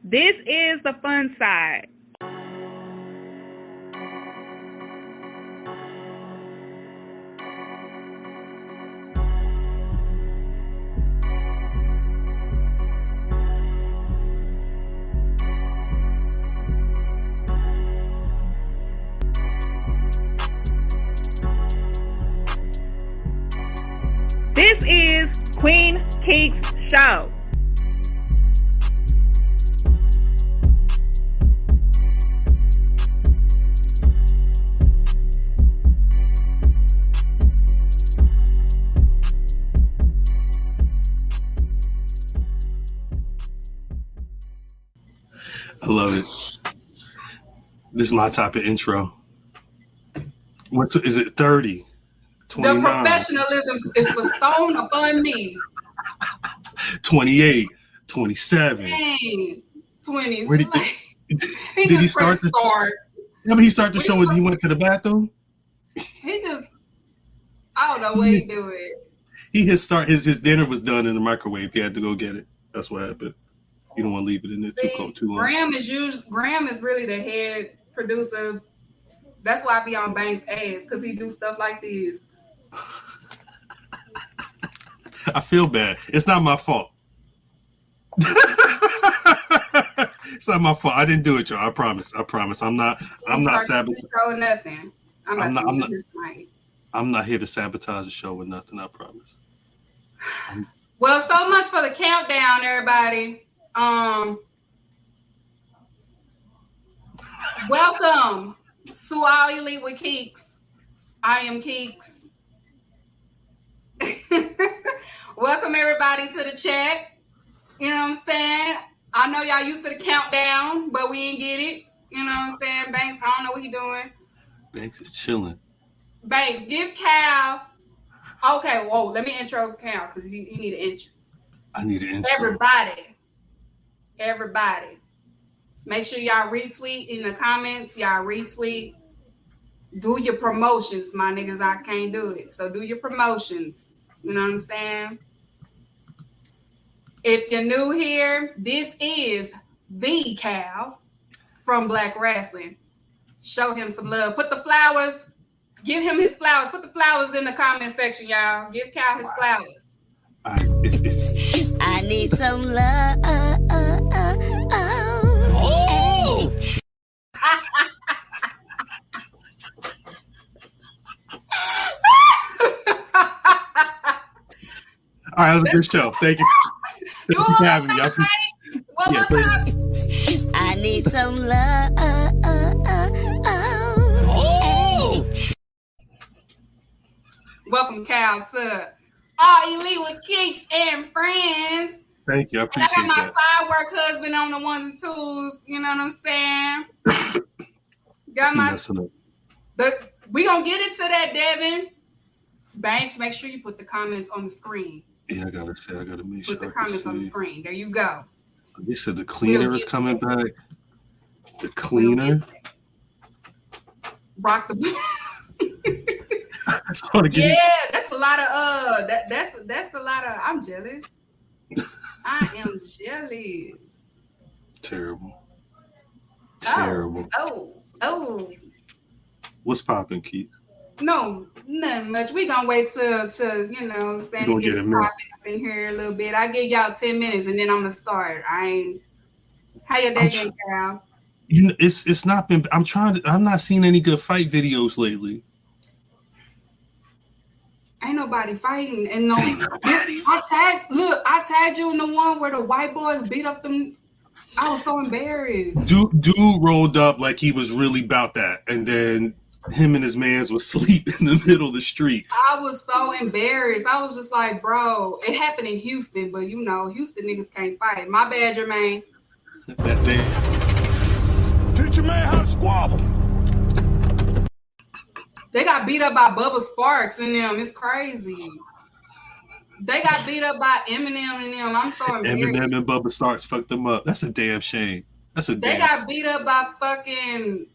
This is the fun side. This is Queen Keeks Show. I love it. This is my type of intro. What is it? 30, 29, the professionalism is bestowed upon me. 28, 27. Dang, 20s. Where did he start? I mean, he started the show when he went to the bathroom. He just, I don't know what he do it. His dinner was done in the microwave. He had to go get it. That's what happened. You don't want to leave it in there too long. Graham is really the head producer. That's why I be on Banks' ass, because he do stuff like this. I feel bad. It's not my fault. It's not my fault. I didn't do it, y'all. I promise. I'm not sabotaging. Nothing. I'm not here to sabotage the show with nothing. I promise. Well, so much for the countdown, everybody. Welcome to All Elite with Keeks. I am Keeks. Welcome everybody to the chat. You know what I'm saying? I know y'all used to the countdown, but we ain't get it. You know what I'm saying? Banks, I don't know what he doing. Banks is chilling. Banks, give Khal. Okay, whoa, let me intro Khal because he need an intro. I need an intro. Everybody. Make sure y'all retweet in the comments. Y'all retweet. Do your promotions, my niggas. I can't do it. So do your promotions. You know what I'm saying? If you're new here, this is the Khal from Black Rasslin. Show him some love. Put the flowers. Give him his flowers. Put the flowers in the comment section, y'all. Give Khal his flowers. I need some love. Oh. All right, that was a good show. Thank you. Thank you for having me. I need some love. Oh. Welcome, Khal, to All Elite with Keeks and Friends. Thank you. I appreciate that. I got my side work husband on the ones and twos. You know what I'm saying? We gonna get into that, Devin. Banks, make sure you put the comments on the screen. Yeah, I gotta make sure. Put the comments on the screen. There you go. They said the cleaner is coming back. The cleaner. Rock the. Yeah, that's a lot of that's a lot of. I'm jealous. I am jealous. Terrible. Oh. What's popping, Keith? No, nothing much. We gonna wait till you know, get popping up in here a little bit. I give y'all 10 minutes and then I'm gonna start. How your day going, Khal? You know, it's not been. I'm not seeing any good fight videos lately. Ain't nobody fighting, and no. I tagged you in the one where the white boys beat up them. I was so embarrassed. Dude rolled up like he was really about that, and then him and his mans was asleep in the middle of the street. I was so embarrassed. I was just like, bro, it happened in Houston, but you know, Houston niggas can't fight. My bad, Jermaine. That day. Teach your man how to squabble. They got beat up by Bubba Sparks and them. It's crazy. They got beat up by Eminem and them. I'm so embarrassed. Eminem and Bubba Sparks fucked them up. That's a damn shame. They got beat up by fucking,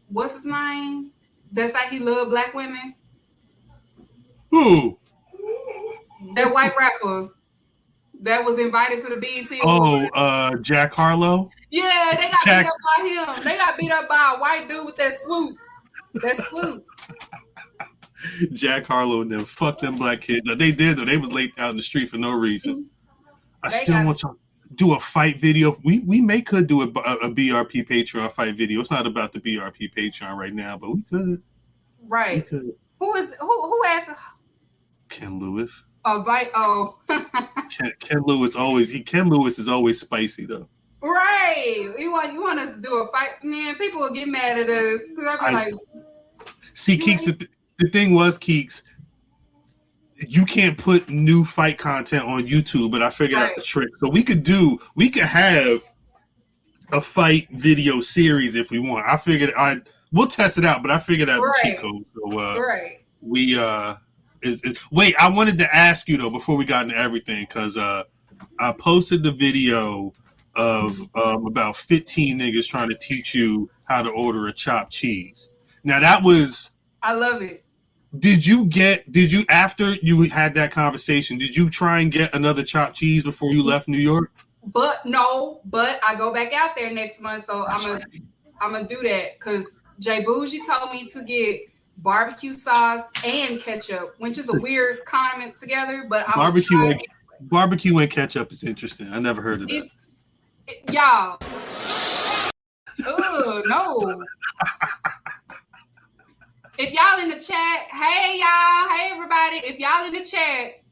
what's his name? That's like he loved black women. Who? That white rapper. that was invited to the BET Oh, Awards. Jack Harlow. Yeah, they got Jack- beat up by him. They got beat up by a white dude with that swoop. That swoop. Jack Harlow and them. Fuck them black kids. They did though. They was laid out in the street for no reason. I They still got- want to do a fight video. We could do a BRP Patreon fight video. It's not about the BRP Patreon right now, but we could. Right. We could. Who asked? Ken Lewis. Oh. Ken Lewis Ken Lewis is always spicy though. Right. You want us to do a fight? Man, people will get mad at us. I'll be like, see, Keeks, the thing was, Keeks, you can't put new fight content on YouTube, but I figured out the trick. So we could have a fight video series if we want. I figured we'll test it out, but I figured out the cheat code. So wait, I wanted to ask you though before we got into everything, because I posted the video of about 15 niggas trying to teach you how to order a chopped cheese. Now that was, I love it. Did you after you had that conversation, did you try and get another chopped cheese before you left New York? But I go back out there next month, so I'm gonna do that because Jay Bougie told me to get barbecue sauce and ketchup, which is a weird condiment together. But barbecue and ketchup is interesting. I never heard of that. Y'all. Oh no. If y'all in the chat, hey y'all, hey everybody. If y'all in the chat,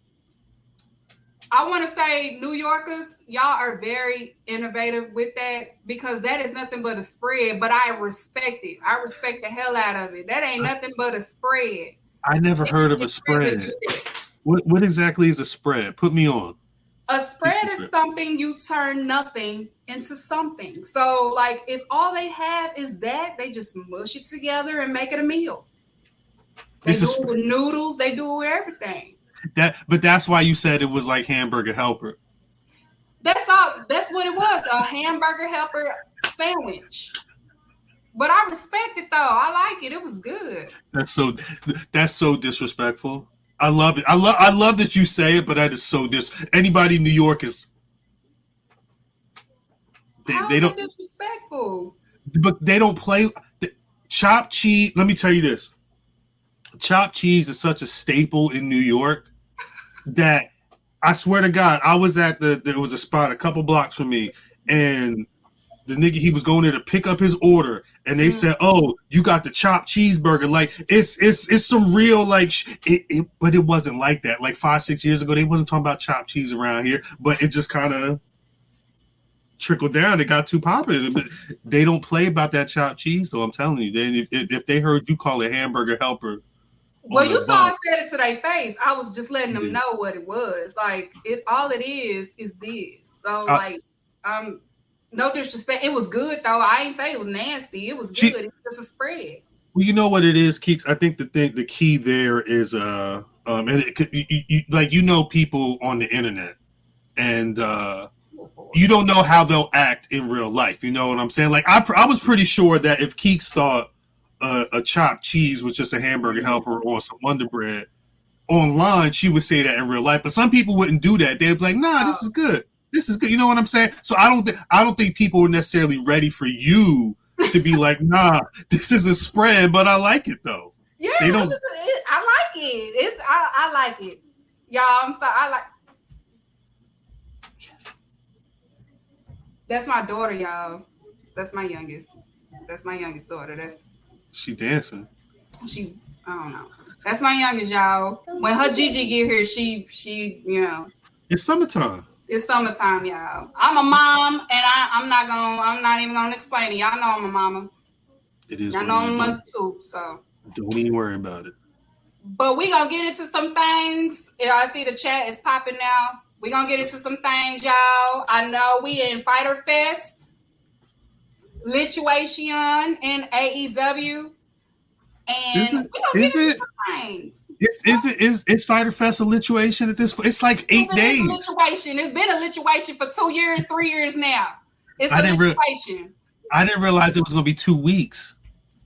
I want to say New Yorkers, y'all are very innovative with that because that is nothing but a spread. But I respect it. I respect the hell out of it. That ain't nothing but a spread. I never heard of a spread. What exactly is a spread? Put me on. A spread is something you turn nothing into something. So, like, if all they have is that, they just mush it together and make it a meal. They do it with noodles. They do it with everything. But that's why you said it was like Hamburger Helper. That's all. That's what it was. A Hamburger Helper sandwich. But I respect it though. I like it. It was good. That's so disrespectful. I love it. I love that you say it, but that is so anybody in New York is they don't disrespectful. But they don't play chopped cheese. Let me tell you this. Chopped cheese is such a staple in New York that I swear to God, I was at there was a spot a couple blocks from me, and the nigga, he was going there to pick up his order, and they said, "Oh, you got the chopped cheeseburger." Like it's some real but it wasn't like that. Like 5-6 years ago, they wasn't talking about chopped cheese around here, but it just kind of trickled down. It got too popular. But they don't play about that chopped cheese, so I'm telling you, if they heard you call it Hamburger Helper. Well, you saw I said it to their face. I was just letting them know what it was. Like all it is this. So no disrespect. It was good though. I ain't say it was nasty. It was good. It was just a spread. Well, you know what it is, Keeks. I think the key there is and people on the internet, and you don't know how they'll act in real life. You know what I'm saying? Like I was pretty sure that if Keeks thought a chopped cheese was just a Hamburger Helper or some Wonder Bread online, she would say that in real life. But some people wouldn't do that. They'd be like, "Nah, this is good. This is good." You know what I'm saying? So I don't think people are necessarily ready for you to be like, "Nah, this is a spread," but I like it though. Yeah, I like it. I like it, y'all. I'm sorry. I like. Yes. That's my daughter, y'all. That's my youngest. That's my youngest daughter. She dancing. I don't know. That's my youngest, y'all. When her Gigi get here, she It's summertime. It's summertime, y'all. I'm a mom, and I'm not even gonna explain it. Y'all know I'm a mama. It is. Y'all know I'm a mother too, so don't even worry about it. But we gonna get into some things. I see the chat is popping now. We gonna get into some things, y'all. I know we in Fyter Fest, Lituation, and AEW, and we gonna get into some things. Is Fyter Fest a lituation at this point? It's like 8 days. Lituation. It's been a lituation for 2 years, 3 years now. It's a lituation. I didn't realize it was going to be 2 weeks.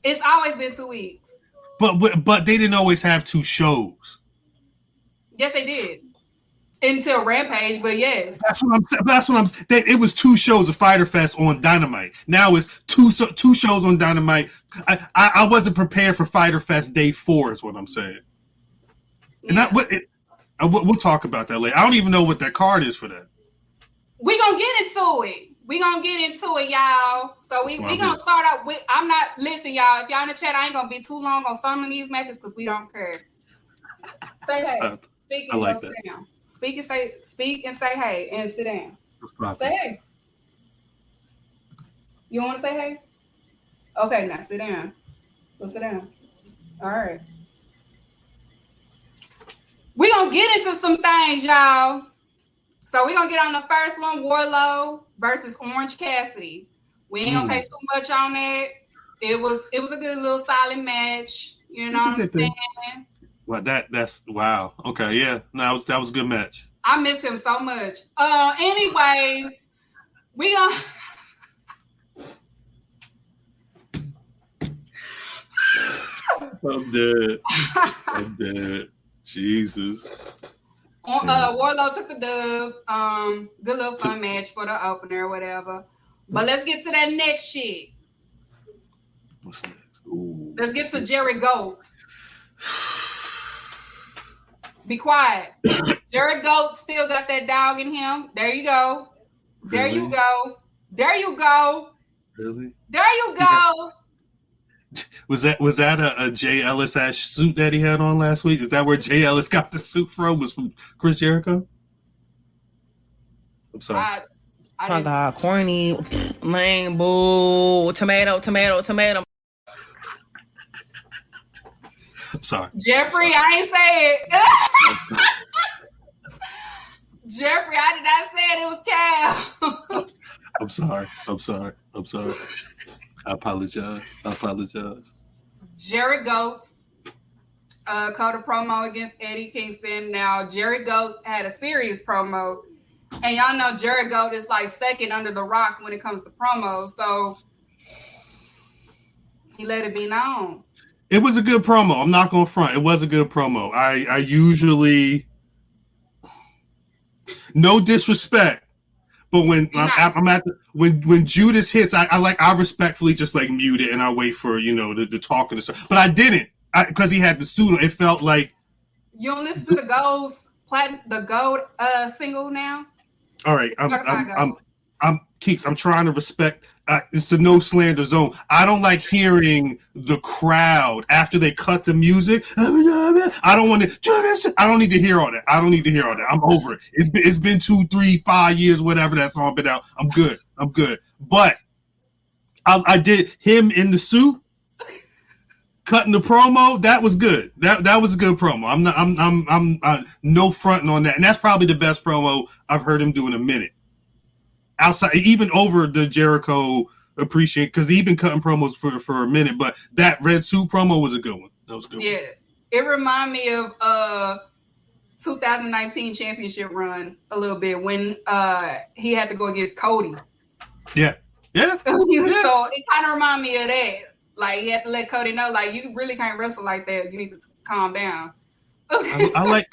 It's always been 2 weeks. But they didn't always have 2 shows. Yes, they did. until Rampage, but yes. That's what I'm. It was 2 shows of Fyter Fest on Dynamite. Now it's two shows on Dynamite. I wasn't prepared for Fyter Fest Day 4. Is what I'm saying. Yeah. And we'll talk about that later. I don't even know what that card is for that. We gonna get into it. Y'all. So we gonna start out with. Listen, y'all. If y'all in the chat, I ain't gonna be too long on some of these matches because we don't care. Say hey. Speak and sit down. Speak and say hey and sit down. Say hey. You want to say hey? Okay, now sit down. Go sit down. All right. We're going to get into some things, y'all. So we're going to get on the first one, Wardlow versus Orange Cassidy. We ain't going to take too much on that. It was a good little solid match. You know what I'm saying? Well, that's wow. Okay, yeah. No, that was a good match. I miss him so much. Anyways, we gonna I'm dead. Jesus. Wardlow took the dub. Good little fun match for the opener or whatever. But let's get to that next shit. What's next? Ooh. Let's get to Jericho. Be quiet. Jericho still got that dog in him. There you go. There Really? you go. There you go. Really? There you go. Was that a Jay Ellis ass suit that he had on last week? Is that where Jay Ellis got the suit from? Was from Chris Jericho? I'm sorry. I Oh God, corny, lame, boo, tomato. I'm sorry. Jeffrey, I ain't say it. Jeffrey, I did not say it. It was Cal. I'm sorry. I apologize. Jericho cut a promo against Eddie Kingston. Now, Jericho had a serious promo. And y'all know Jericho is like second under the rock when it comes to promos. So he let it be known. It was a good promo. I'm not going to front. It was a good promo. I usually, no disrespect, but when I'm at when Judas hits, I respectfully just like mute it and I wait for the talk and the stuff. But I didn't because he had the suit on. It felt like you don't listen to the gold single now. All right, I'm Keeks. I'm trying to respect. It's a no slander zone. I don't like hearing the crowd after they cut the music. I don't want to. I don't need to hear all that. I'm over it. It's been 2, 3, 5 years, whatever that song been out. I'm good. But I did him in the suit, cutting the promo. That was good. That was a good promo. I'm no fronting on that, and that's probably the best promo I've heard him do in a minute. Outside, even over the Jericho appreciate, because he's been cutting promos for a minute, but that red suit promo was a good one. That was a good. Yeah, it reminded me of 2019 championship run a little bit when he had to go against Cody. Yeah. So it kind of reminded me of that. Like he had to let Cody know, like you really can't wrestle like that. You need to calm down. I like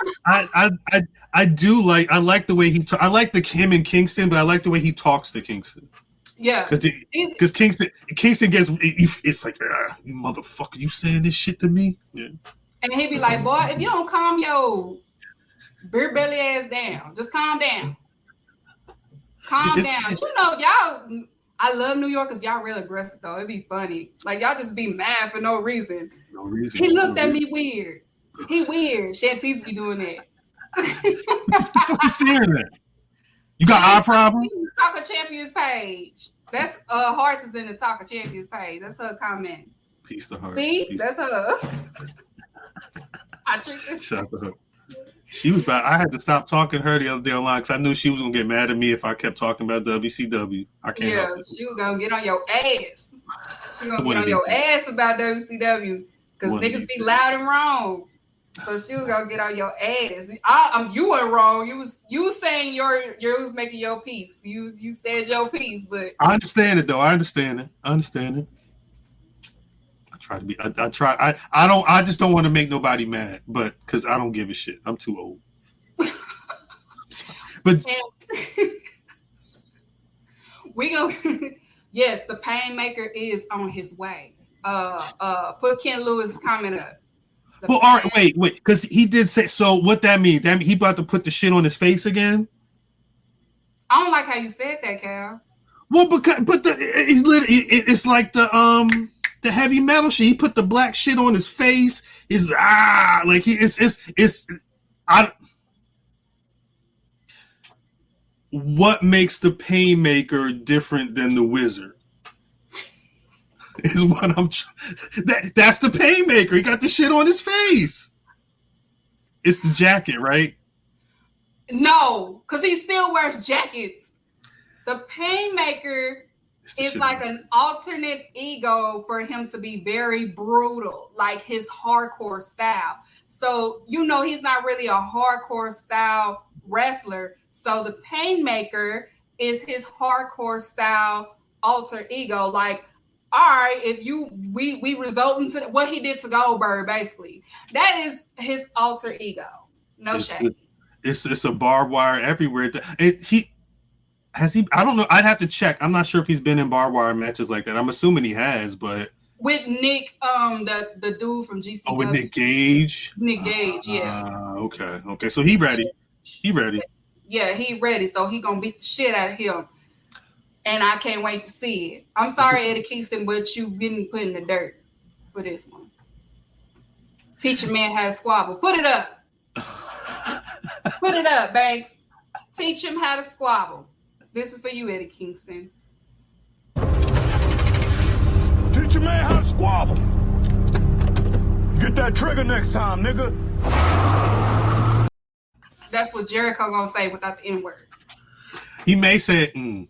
the way I like him and Kingston, but I like the way he talks to Kingston. Yeah, because Kingston gets it's like you motherfucker, you saying this shit to me? Yeah, and he'd be like, boy, if you don't calm your beer belly ass down, just calm down. Calm down. You know, y'all. I love New York because y'all real aggressive though. It'd be funny, like y'all just be mad for no reason. He looked at me weird. He weird. Shantice be doing that. You got eye problem? Talk of Champions page. That's Hearts is in the Talk of Champions page. That's her comment. Peace to her. See, that's her. I tricked this. Shout out to her. She was bad. I had to stop talking to her the other day online because I knew she was gonna get mad at me if I kept talking about WCW. I can't. Yeah, she was gonna get on your ass. She gonna get on your ass about WCW because niggas be loud and wrong. So she was gonna get on your ass. You weren't wrong. You was saying you was making your piece. You said your piece, but I understand it though. I understand it. I try to be. I try. I just don't want to make nobody mad, but because I don't give a shit. I'm too old. But we gonna yes, the Painmaker is on his way. Put Ken Lewis' comment up. well, all right, wait, because he did say so. What that means? That mean he about to put the shit on his face again? I don't like how you said that, Cal. Well, it's like the heavy metal shit. He put the black shit on his face. What makes the Painmaker different than the Wizard? Is what I'm. That's the Painmaker. He got the shit on his face. It's the jacket, right? No, because he still wears jackets. The Painmaker is like an alternate ego for him to be very brutal, like his hardcore style. So, he's not really a hardcore style wrestler. So the Painmaker is his hardcore style alter ego. Like, all right, if we result into what he did to Goldberg, basically. That is his alter ego. No shame. It's a barbed wire everywhere. I don't know. I'd have to check. I'm not sure if he's been in barbed wire matches like that. I'm assuming he has, but with Nick, the dude from GCW. Oh, with Nick Gage. Nick Gage, yeah. Okay. So he ready. Yeah, he ready. So he gonna beat the shit out of him. And I can't wait to see it. I'm sorry, Eddie Kingston, but you've been put in the dirt for this one. Teach a man how to squabble. Put it up. Put it up, Banks. Teach him how to squabble. This is for you, Eddie Kingston. Teach a man how to squabble. Get that trigger next time, nigga. That's what Jericho gonna say without the N-word. He may say it.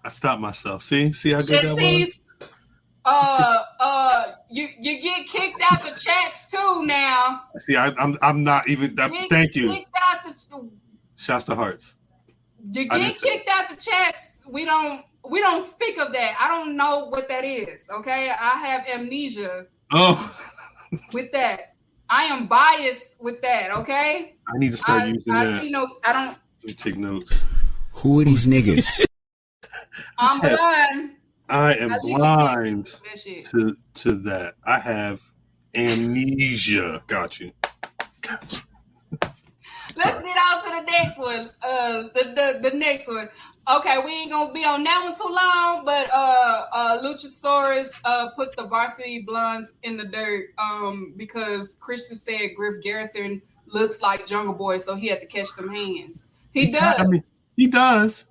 I stopped myself. See how good that was. You get kicked out the chats too now. See, I'm not even. Thank you. Shouts to hearts. You get kicked out the chats. We don't speak of that. I don't know what that is. Okay, I have amnesia. Oh, with that, I am biased with that. Okay, I need to start using that. I don't. Let me take notes. Who are these niggas? I'm blind. I am blind to that. I have amnesia. Got you. Let's get on to the next one. The next one. Okay, we ain't gonna be on that one too long, but Luchasaurus put the Varsity Blondes in the dirt because Christian said Griff Garrison looks like Jungle Boy, so he had to catch them hands. He does. He does.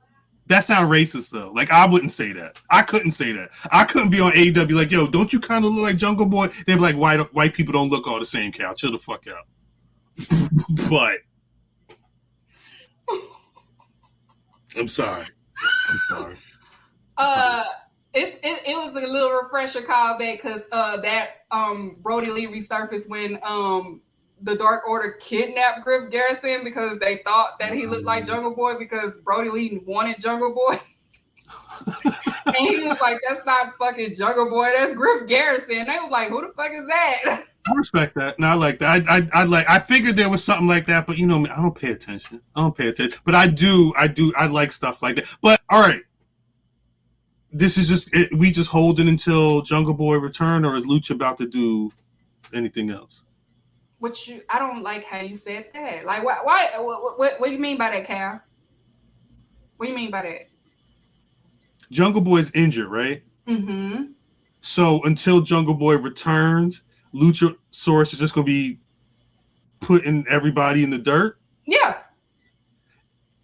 That sounds racist though. Like I wouldn't say that. I couldn't say that. I couldn't be on AEW like, yo, don't you kind of look like Jungle Boy? They'd be like, white people don't look all the same, Cal. Chill the fuck out. But I'm sorry. It was a little refresher callback because that Brody Lee resurfaced when the Dark Order kidnapped Griff Garrison because they thought that he looked like Jungle Boy because Brody Lee wanted Jungle Boy. And he was like, that's not fucking Jungle Boy, that's Griff Garrison. They was like, who the fuck is that? I respect that. No, I like that. I figured there was something like that, but I don't pay attention. But I like stuff like that. But all right. This is just we just holding until Jungle Boy return, or is Lucha about to do anything else? I don't like how you said that. Like, why? What do you mean by that, Cal? What do you mean by that? Jungle Boy's injured, right? Mm-hmm. So until Jungle Boy returns, Luchasaurus is just going to be putting everybody in the dirt? Yeah.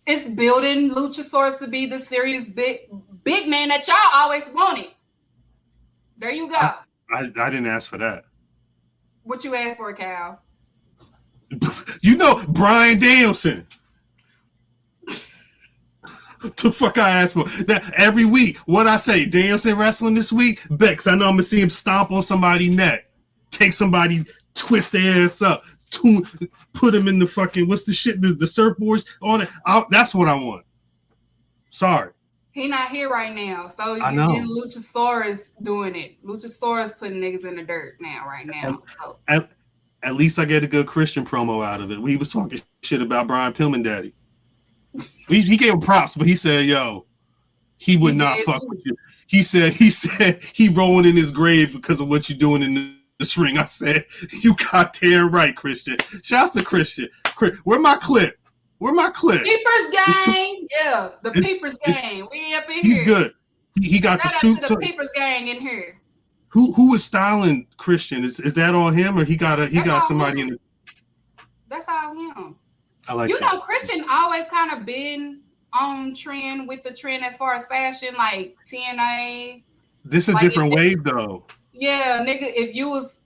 It's building Luchasaurus to be the serious big man that y'all always wanted. There you go. I didn't ask for that. What you asked for, Cal? Bryan Danielson. The fuck I asked for that every week. What I say, Danielson wrestling this week? Bex, I know I'm gonna see him stomp on somebody's neck, take somebody, twist their ass up, put him in the fucking what's the shit, the surfboards, all that. That's what I want. Sorry. He not here right now, so you're getting Luchasaurus doing it. Luchasaurus putting niggas in the dirt right now. So. At least I get a good Christian promo out of it. We was talking shit about Brian Pillman Daddy. He gave him props, but he said, yo, he would not fuck with you. He said he rolling in his grave because of what you're doing in the ring. I said, you goddamn right, Christian. Shouts to Christian. Where my clip? Peepers gang. Yeah, the Peepers gang. We up in he's here. He's good. He got the suit. The Peepers gang in here. Who is styling Christian? Is that all him, or he got somebody in? That's all him. I like. Christian always kind of been on trend with the trend as far as fashion, like TNA. This is a different wave, though. Yeah, nigga. If you was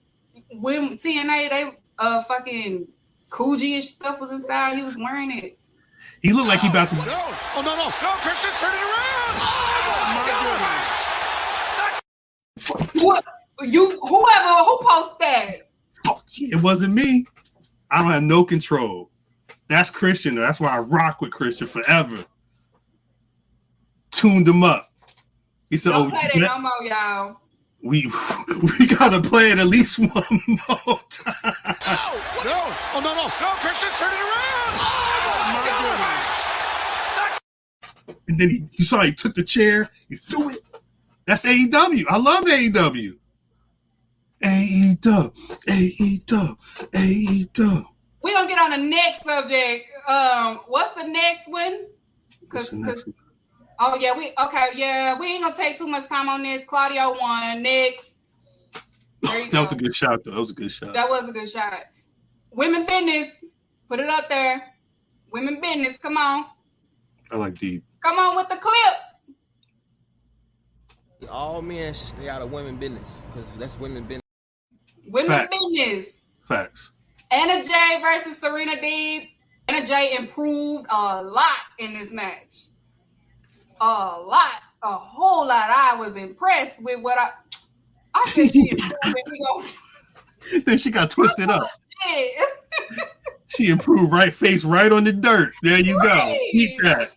when TNA, they fucking Coogee stuff was inside. He was wearing it. He looked like he about to. No! Oh no! Christian, turn it around! Oh my goodness! What who posted that? Fuck yeah, it wasn't me. I don't have no control. That's Christian. That's why I rock with Christian forever. Tuned him up. He said, Don't play that no more, y'all. We gotta play it at least one more time. No! Oh no! Christian, turn it around! Oh my goodness! And then you saw he took the chair, he threw it. That's AEW. I love AEW. AEW. We're gonna get on the next subject. What's the next one? Oh yeah, we ain't gonna take too much time on this. Claudio won. Next. That was a good shot, though. That was a good shot. Women business. Put it up there. Women business. Come on. I like deep. Come on with the clip. All men should stay out of women business because that's women business. Business. Facts. Anna Jay versus Serena Deeb. Anna Jay improved a lot in this match. A whole lot. I was impressed with what I said she improved. Then she got twisted up. She improved face right on the dirt. There you go. Eat that.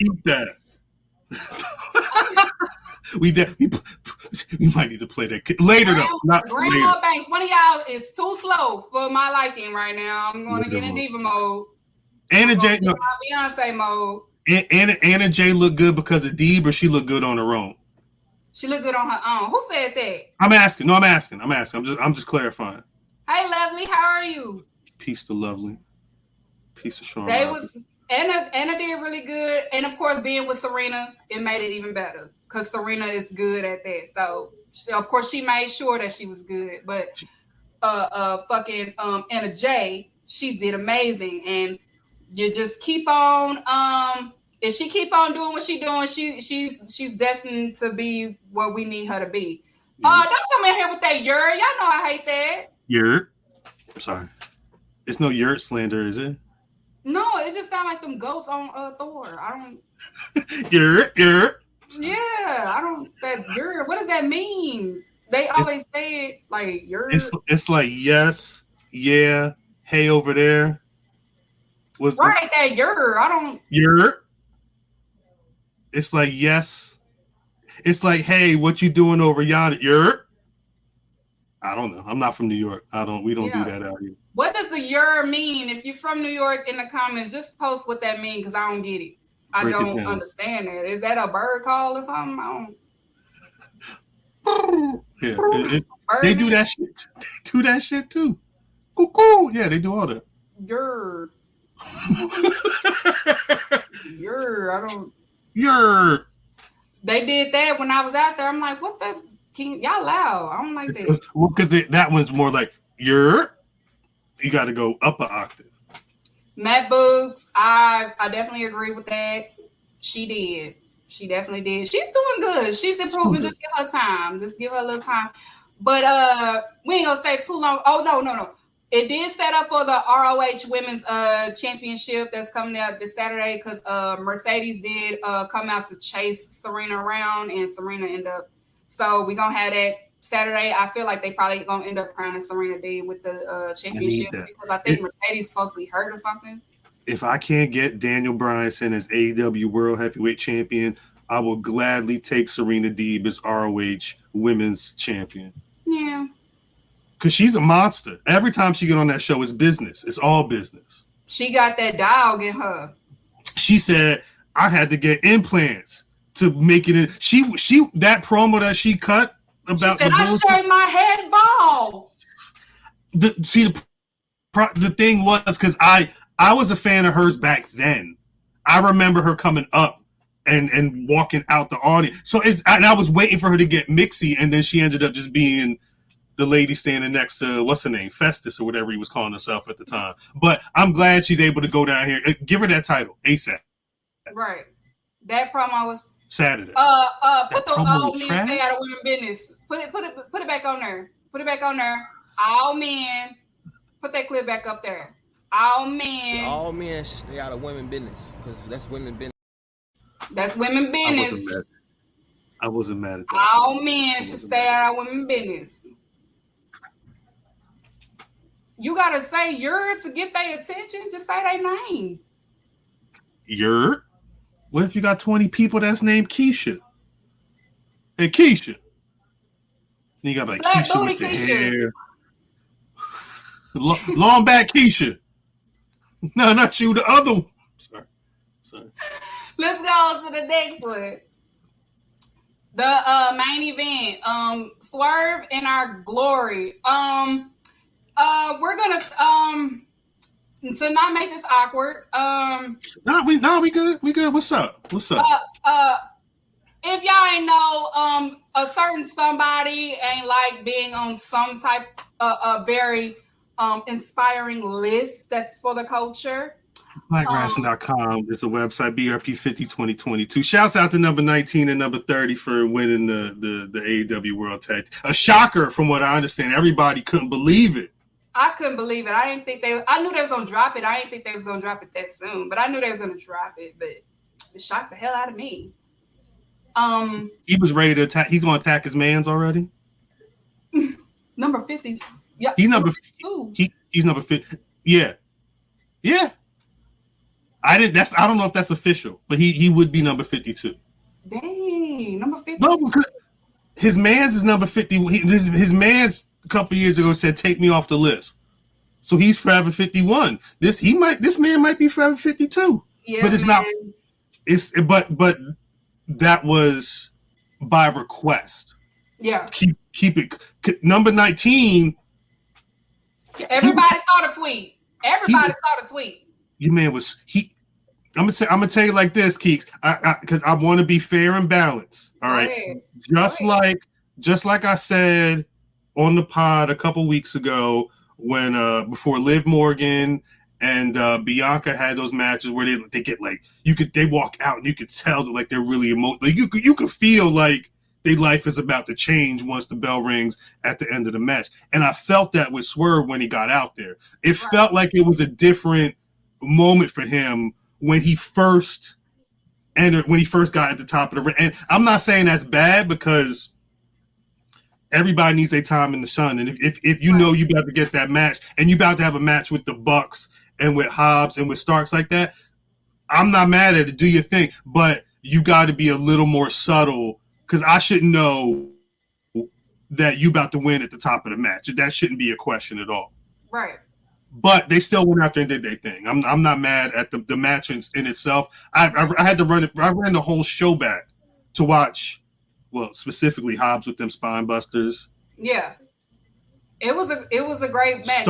We might need to play that later though. Not Grandma later. Banks, one of y'all is too slow for my liking right now. I'm going to get in diva mode. Anna Jay, no. Beyonce mode. Anna Jay looked good because of Deeb, or she looked good on her own? She looked good on her own. Who said that? I'm asking. I'm just clarifying. Hey, Lovely, how are you? Peace to Lovely. Peace to Sean. Anna did really good, and of course, being with Serena, it made it even better because Serena is good at that. So, of course, she made sure that she was good. But Anna Jay, she did amazing, and you just keep on. If she keep on doing what she's doing, she's destined to be what we need her to be. Don't come in here with that yurt. Y'all know I hate that. Yurt. I'm sorry. It's no yurt slander, is it? No, it just sounds like them goats on Thor. I don't. Yurt. Yeah, I don't. That yurt. What does that mean? They always say it like yurt. It's like yes, yeah, hey over there. Right, that yurt. I don't. Yurt. It's like yes. It's like hey, what you doing over yonder? Yurt. I don't know. I'm not from New York. We don't do that out here. What does the yurt mean? If you're from New York, in the comments, just post what that means because I don't get it. I don't understand that. Is that a bird call or something? I don't. Yeah, they do that shit. They do that shit too. Cool. Yeah, they do all that. Yurt. I don't. Yurt. They did that when I was out there. I'm like, what the? Y'all loud. I don't like that. Well, because that one's more like yurt. You got to go up an octave. Matt Boogs, I definitely agree with that. She did. She definitely did. She's doing good. She's improving. Just give her time. Just give her a little time. But we ain't gonna stay too long. Oh no. It did set up for the ROH Women's Championship that's coming out this Saturday because Mercedes did come out to chase Serena around and Serena ended up. So we're gonna have that Saturday. I feel like they probably gonna end up crowning Serena Deeb with the championship because I think Mercedes is supposed to be hurt or something. If I can't get Daniel Bryanson as AEW World Heavyweight Champion, I will gladly take Serena Deeb as ROH Women's Champion. Yeah. because she's a monster. Every time she get on that show, it's business. It's all business. She got that dog in her. She said, I had to get implants to make it in. She that promo that she cut about she said, I shaved my head bald. The thing was, because I was a fan of hers back then. I remember her coming up and walking out the audience. So I was waiting for her to get mixy, and then she ended up just being the lady standing next to, what's her name, Festus or whatever he was calling himself at the time. But I'm glad she's able to go down here. Give her that title ASAP. Right. That promo was Saturday. Put the all men stay out of women business. Put it back on there. Put it back on there. All men. Put that clip back up there. All men should stay out of women business because that's women business. That's women business. I wasn't mad at that. All men should stay out of women business. You gotta say your to get their attention. Just say their name. Your? What if you got 20 people that's named Keisha? Hey, Keisha. Then you got like Black Keisha booty with the Keisha. hair. Long back Keisha. No, not you. The other one. Sorry. Let's go on to the next one. The main event. Swerve in Our Glory. We're gonna to not make this awkward. We good. What's up? If y'all ain't know, a certain somebody ain't like being on some type of very inspiring list that's for the culture. BlackRasslin.com is a website, BRP50 2022. Shouts out to number 19 and number 30 for winning the AEW World Tag. A shocker from what I understand. Everybody couldn't believe it. I couldn't believe it. I knew they was gonna drop it. I didn't think they was gonna drop it that soon, but I knew they was gonna drop it. But it shocked the hell out of me. He was ready to attack. He's gonna attack his mans already. Number 50. Yeah. He's number 52. He's number 50. Yeah. I don't know if that's official, but he would be number 52. Dang, number 50. No, because his man's is number 50. His man's a couple years ago said, "Take me off the list." So he's forever 51. This man might be forever 52. Yeah, but it's man. not. But that was by request. Yeah. Keep it. Number 19. Everybody saw the tweet. Everybody saw the tweet. Your man was I'm gonna tell you like this, Keeks, because I want to be fair and balanced. All right, just like I said on the pod a couple weeks ago when before Liv Morgan and Bianca had those matches where they get like they walk out and you could tell that like they're really emotional. Like you could feel like their life is about to change once the bell rings at the end of the match. And I felt that with Swerve when he got out there. It felt like it was a different moment for him when he first entered, when he first got at the top of the ring. And I'm not saying that's bad because everybody needs their time in the sun. And if you know you about to get that match and you about to have a match with the Bucks and with Hobbs and with Starks like that, I'm not mad at it. Do your thing. But you got to be a little more subtle because I shouldn't know that you about to win at the top of the match. That shouldn't be a question at all. Right. But they still went out there and did their thing. I'm not mad at the match in itself. I had to run it. I ran the whole show back to watch, well, specifically Hobbs with them spine busters. Yeah, it was a great match.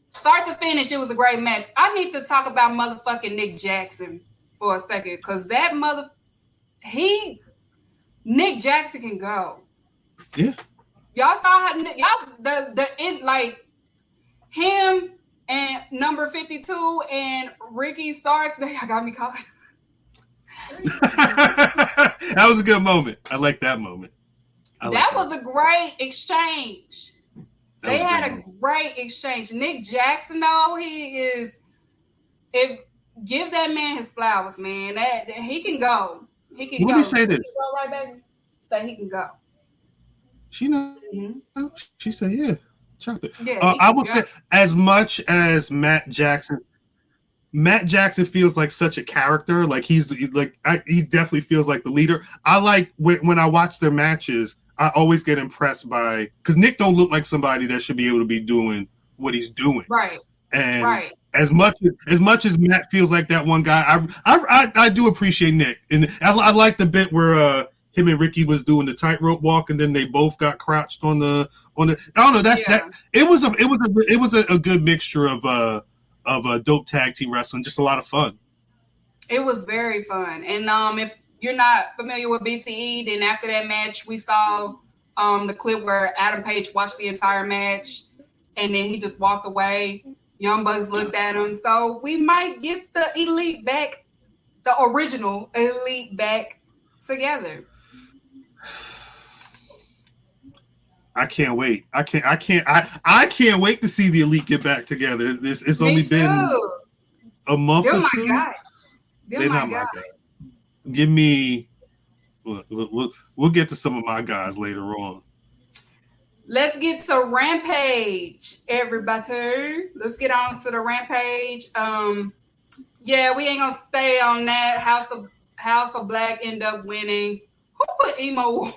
Start to finish, it was a great match. I need to talk about motherfucking Nick Jackson for a second because that Nick Jackson can go. Yeah. Y'all saw how him and number 52 and Ricky Starks. They got me caught. That was a good moment. I like that moment. That was a great exchange. They had a great exchange. Nick Jackson, though, give that man his flowers, man. That he can go. He can go. Let me say this. He can go right back. Say he can go. She know. Mm-hmm. She said, "Yeah, chop it." Yeah, I would say, as much as Matt Jackson feels like such a character. Like he definitely feels like the leader. I like when I watch their matches. I always get impressed by, because Nick don't look like somebody that should be able to be doing what he's doing. Right. And Right. as much as Matt feels like that one guy, I do appreciate Nick, and I like the bit where him and Ricky was doing the tightrope walk, and then they both got crouched on the. I don't know. That it was a good mixture of dope tag team wrestling, just a lot of fun. It was very fun, and if you're not familiar with BTE, then after that match, we saw the clip where Adam Page watched the entire match, and then he just walked away. Young Bucks looked at him, so we might get the Elite back, the original Elite back together. I can't wait. I can't wait to see the Elite get back together. It's only been a month or two. They're not my guys. Give me. We'll get to some of my guys later on. Let's get to Rampage, everybody. Let's get on to the Rampage. Yeah, we ain't gonna stay on that. House of Black end up winning. Who put emo?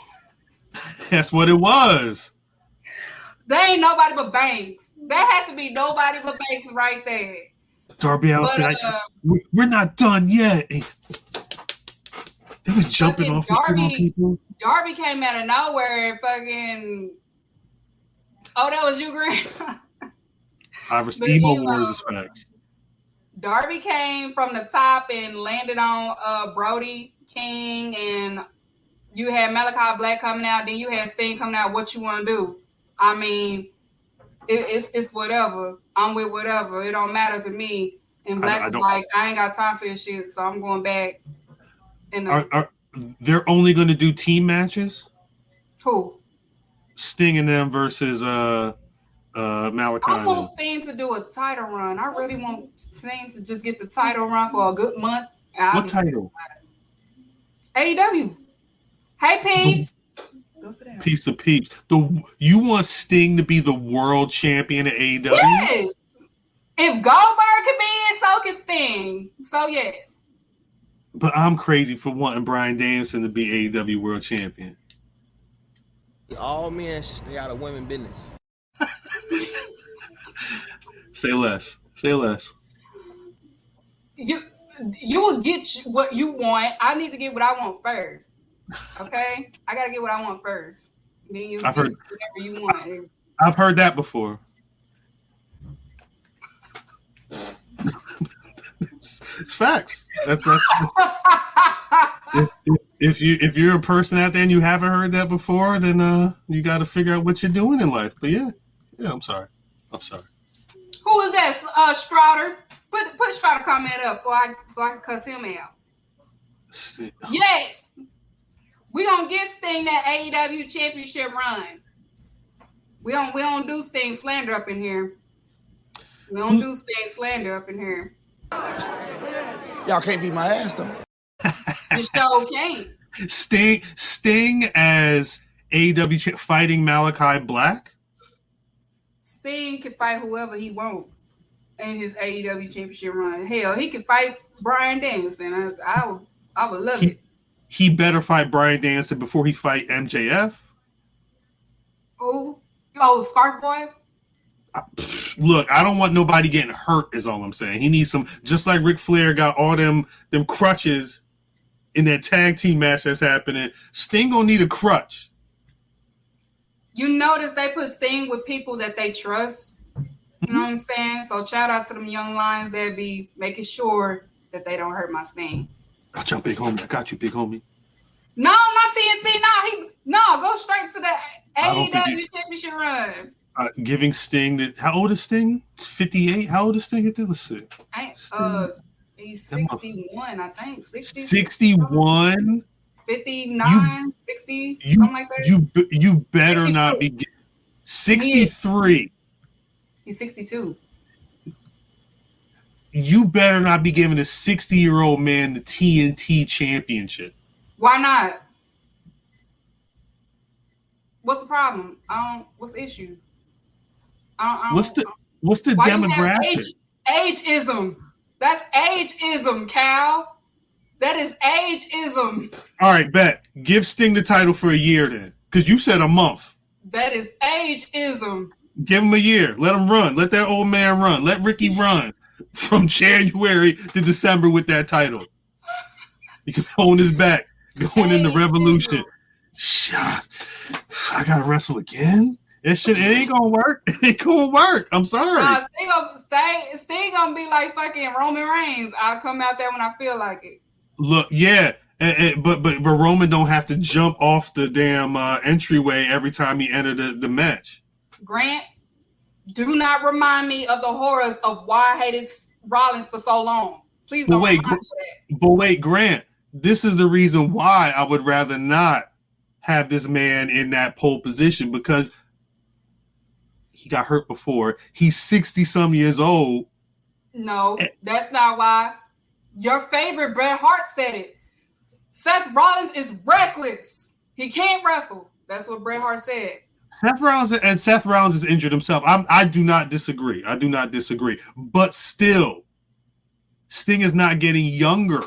That's what it was. They ain't nobody but Banks. That had to be nobody but Banks right there. Darby Allin said, "We're not done yet." They was jumping off on people. Darby came out of nowhere and fucking. Oh, that was you, Grant. Emo Wars is facts. Darby came from the top and landed on Brody King, and you had Malachi Black coming out. Then you had Sting coming out. What you want to do? I mean, it's whatever. I'm with whatever. It don't matter to me. And Black was like, I ain't got time for this shit, so I'm going back. They're only going to do team matches? Who? Sting and them versus Malachi. I want Sting to do a title run. I really want Sting to just get the title run for a good month. What title? AEW. Hey, Pete. Piece of peeps. You want Sting to be the world champion at AEW? Yes. If Goldberg can be in, so can Sting. So yes. But I'm crazy for wanting Bryan Danielson to be AEW world champion. All men should stay out of women's business. Say less. Say less. You will get what you want. I need to get what I want first. Okay? I got to get what I want first. Then you get whatever you want. I've heard that before. It's facts. That's if you're a person out there and you haven't heard that before, then you got to figure out what you're doing in life. But yeah, I'm sorry. Who was that? Strouder. Put Strouder comment up so I can cuss him out. Yes, we gonna get Sting that AEW championship run. We don't do Sting slander up in here. We don't do Sting slander up in here. Y'all can't beat my ass though. You sure can't. Sting as AEW fighting Malachi Black. Sting can fight whoever he wants in his AEW championship run. Hell, he can fight Bryan Danielson. I would love it. He better fight Bryan Danielson before he fight MJF. Oh, Scarf Boy. Look, I don't want nobody getting hurt. Is all I'm saying. He needs some, just like Ric Flair got all them crutches in that tag team match that's happening. Sting gonna need a crutch. You notice they put Sting with people that they trust. You know what I'm saying? So shout out to them young lions that be making sure that they don't hurt my Sting. Got you, big homie. I got you, big homie. No, not TNT. No, go straight to the AEW championship run. Giving Sting that. How old is Sting? 58. How old is Sting at this? Let's see. He's 61, I think. 61. 59, 60, something like that. You better 62. Not be 63. He's 62. You better not be giving a 60-year-old man the TNT championship. Why not? What's the problem? What's the issue? What's the demographic? Ageism. That's ageism, Cal. That is ageism. All right, bet. Give Sting the title for a year then. Because you said a month. That is ageism. Give him a year. Let him run. Let that old man run. Let Ricky run from January to December with that title. He can own his back going into Revolution. Shot. I gotta wrestle again. It ain't gonna work. It ain't gonna work. I'm sorry. Sting gonna be like fucking Roman Reigns. I'll come out there when I feel like it. Look, yeah, but Roman don't have to jump off the damn entryway every time he enter the match. Grant, do not remind me of the horrors of why I hated Rollins for so long. Please don't remind me of that. But wait, Grant, this is the reason why I would rather not have this man in that pole position, because he got hurt before. He's 60-some years old. No, that's not why. Your favorite Bret Hart said it. Seth Rollins is reckless. He can't wrestle. That's what Bret Hart said. Seth Rollins has injured himself. I do not disagree. But still, Sting is not getting younger.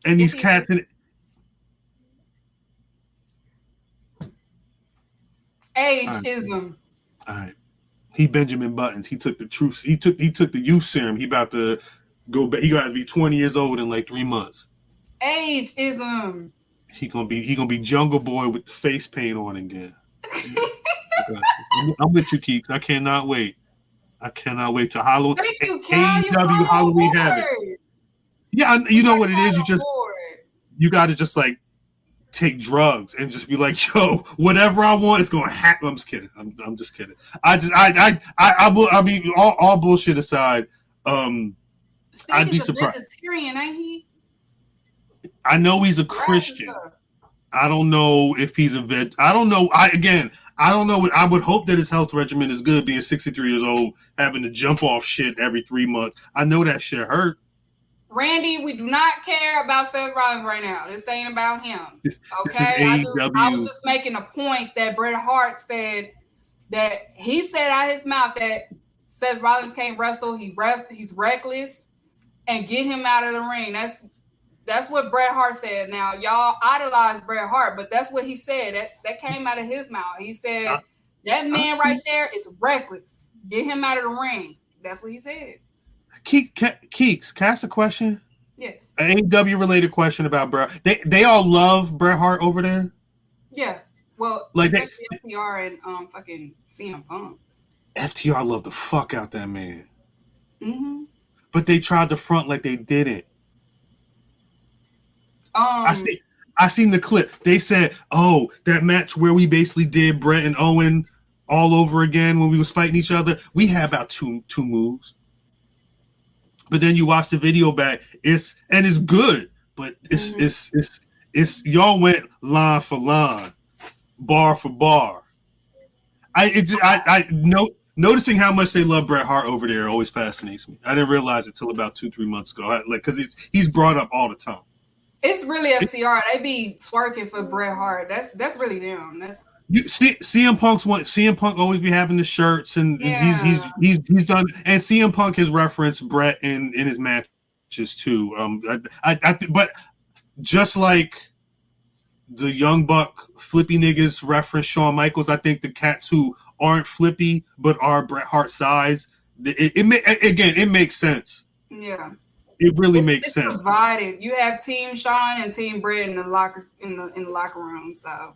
And these cats in ageism. All right. He Benjamin Buttons. He took the truth. He took the youth serum. He about to go back. He got to be 20 years old in like 3 months. Ageism. He gonna be Jungle Boy with the face paint on again. I'm with you, Keeks. I cannot wait to Halloween. AEW Halloween Havoc. Yeah, you know what it is. You got to just like take drugs and just be like, yo, whatever I want is going to happen. I'm just kidding. I'm just kidding. I mean, all bullshit aside, I'd be surprised. Vegetarian, ain't he? I know he's a Christian. I don't know if he's a veg. I don't know. I don't know. I would hope that his health regimen is good, being 63 years old, having to jump off shit every 3 months. I know that shit hurt. Randy, we do not care about Seth Rollins right now. This ain't about him. Okay? I was just making a point that Bret Hart said that he said out his mouth that Seth Rollins can't wrestle. He's reckless, and get him out of the ring. That's what Bret Hart said. Now, y'all idolize Bret Hart, but that's what he said. That came out of his mouth. He said, that man right there is reckless. Get him out of the ring. That's what he said. Keeks, can I ask a question? Yes. An AEW related question about Bret. They all love Bret Hart over there? Yeah. Well, like especially FTR and fucking CM Punk. FTR loved the fuck out that man. Mm-hmm. But they tried to front like they didn't. I seen the clip. They said, "Oh, that match where we basically did Bret and Owen all over again when we was fighting each other. We had about two moves." But then you watch the video back. It's good, but it's y'all went line for line, bar for bar. Noticing how much they love Bret Hart over there always fascinates me. I didn't realize it till about 2-3 months ago. Because he's brought up all the time. It's really FTR. They be twerking for Bret Hart. That's really them. CM Punk always be having the shirts, and he's done. And CM Punk has referenced Bret in his matches too. But just like the Young Buck flippy niggas reference Shawn Michaels, I think the cats who aren't flippy but are Bret Hart size, it makes sense. Yeah. It really makes sense. Divided. You have Team Shawn and Team Bret in the locker room. So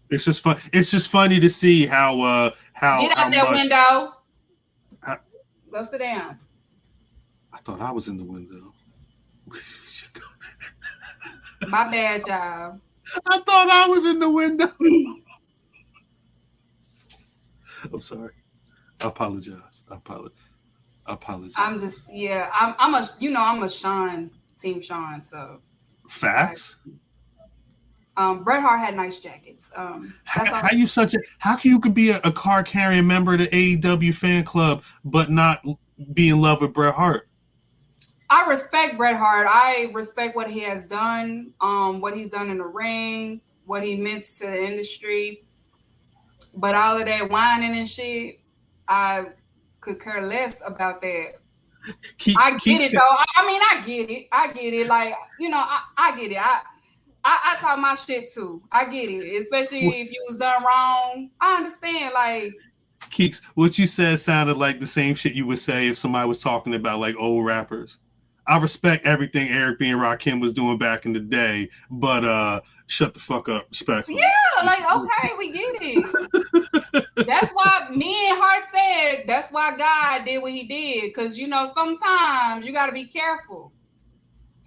it's just fun. It's just funny to see how get out that window. Go sit down. I thought I was in the window. My bad, job. I thought I was in the window. I'm sorry. I apologize. I'm just I'm a Shawn, Team Shawn, so facts. Bret Hart had nice jackets. How you could be a card carrying member of the AEW fan club but not be in love with Bret Hart? I respect Bret Hart. I respect what he has done, what he's done in the ring, what he meant to the industry. But all of that whining and shit, I could care less about that. I get it though. I mean, I get it. Like, I get it. I talk my shit too. I get it, especially if you was done wrong. I understand. Like, Keeks, what you said sounded like the same shit you would say if somebody was talking about like old rappers. I respect everything Eric B and Rakim was doing back in the day, but shut the fuck up, respectfully. yeah, like okay, we get it. That's why me and Hart said that's why God did what he did. Because you know, sometimes you gotta be careful.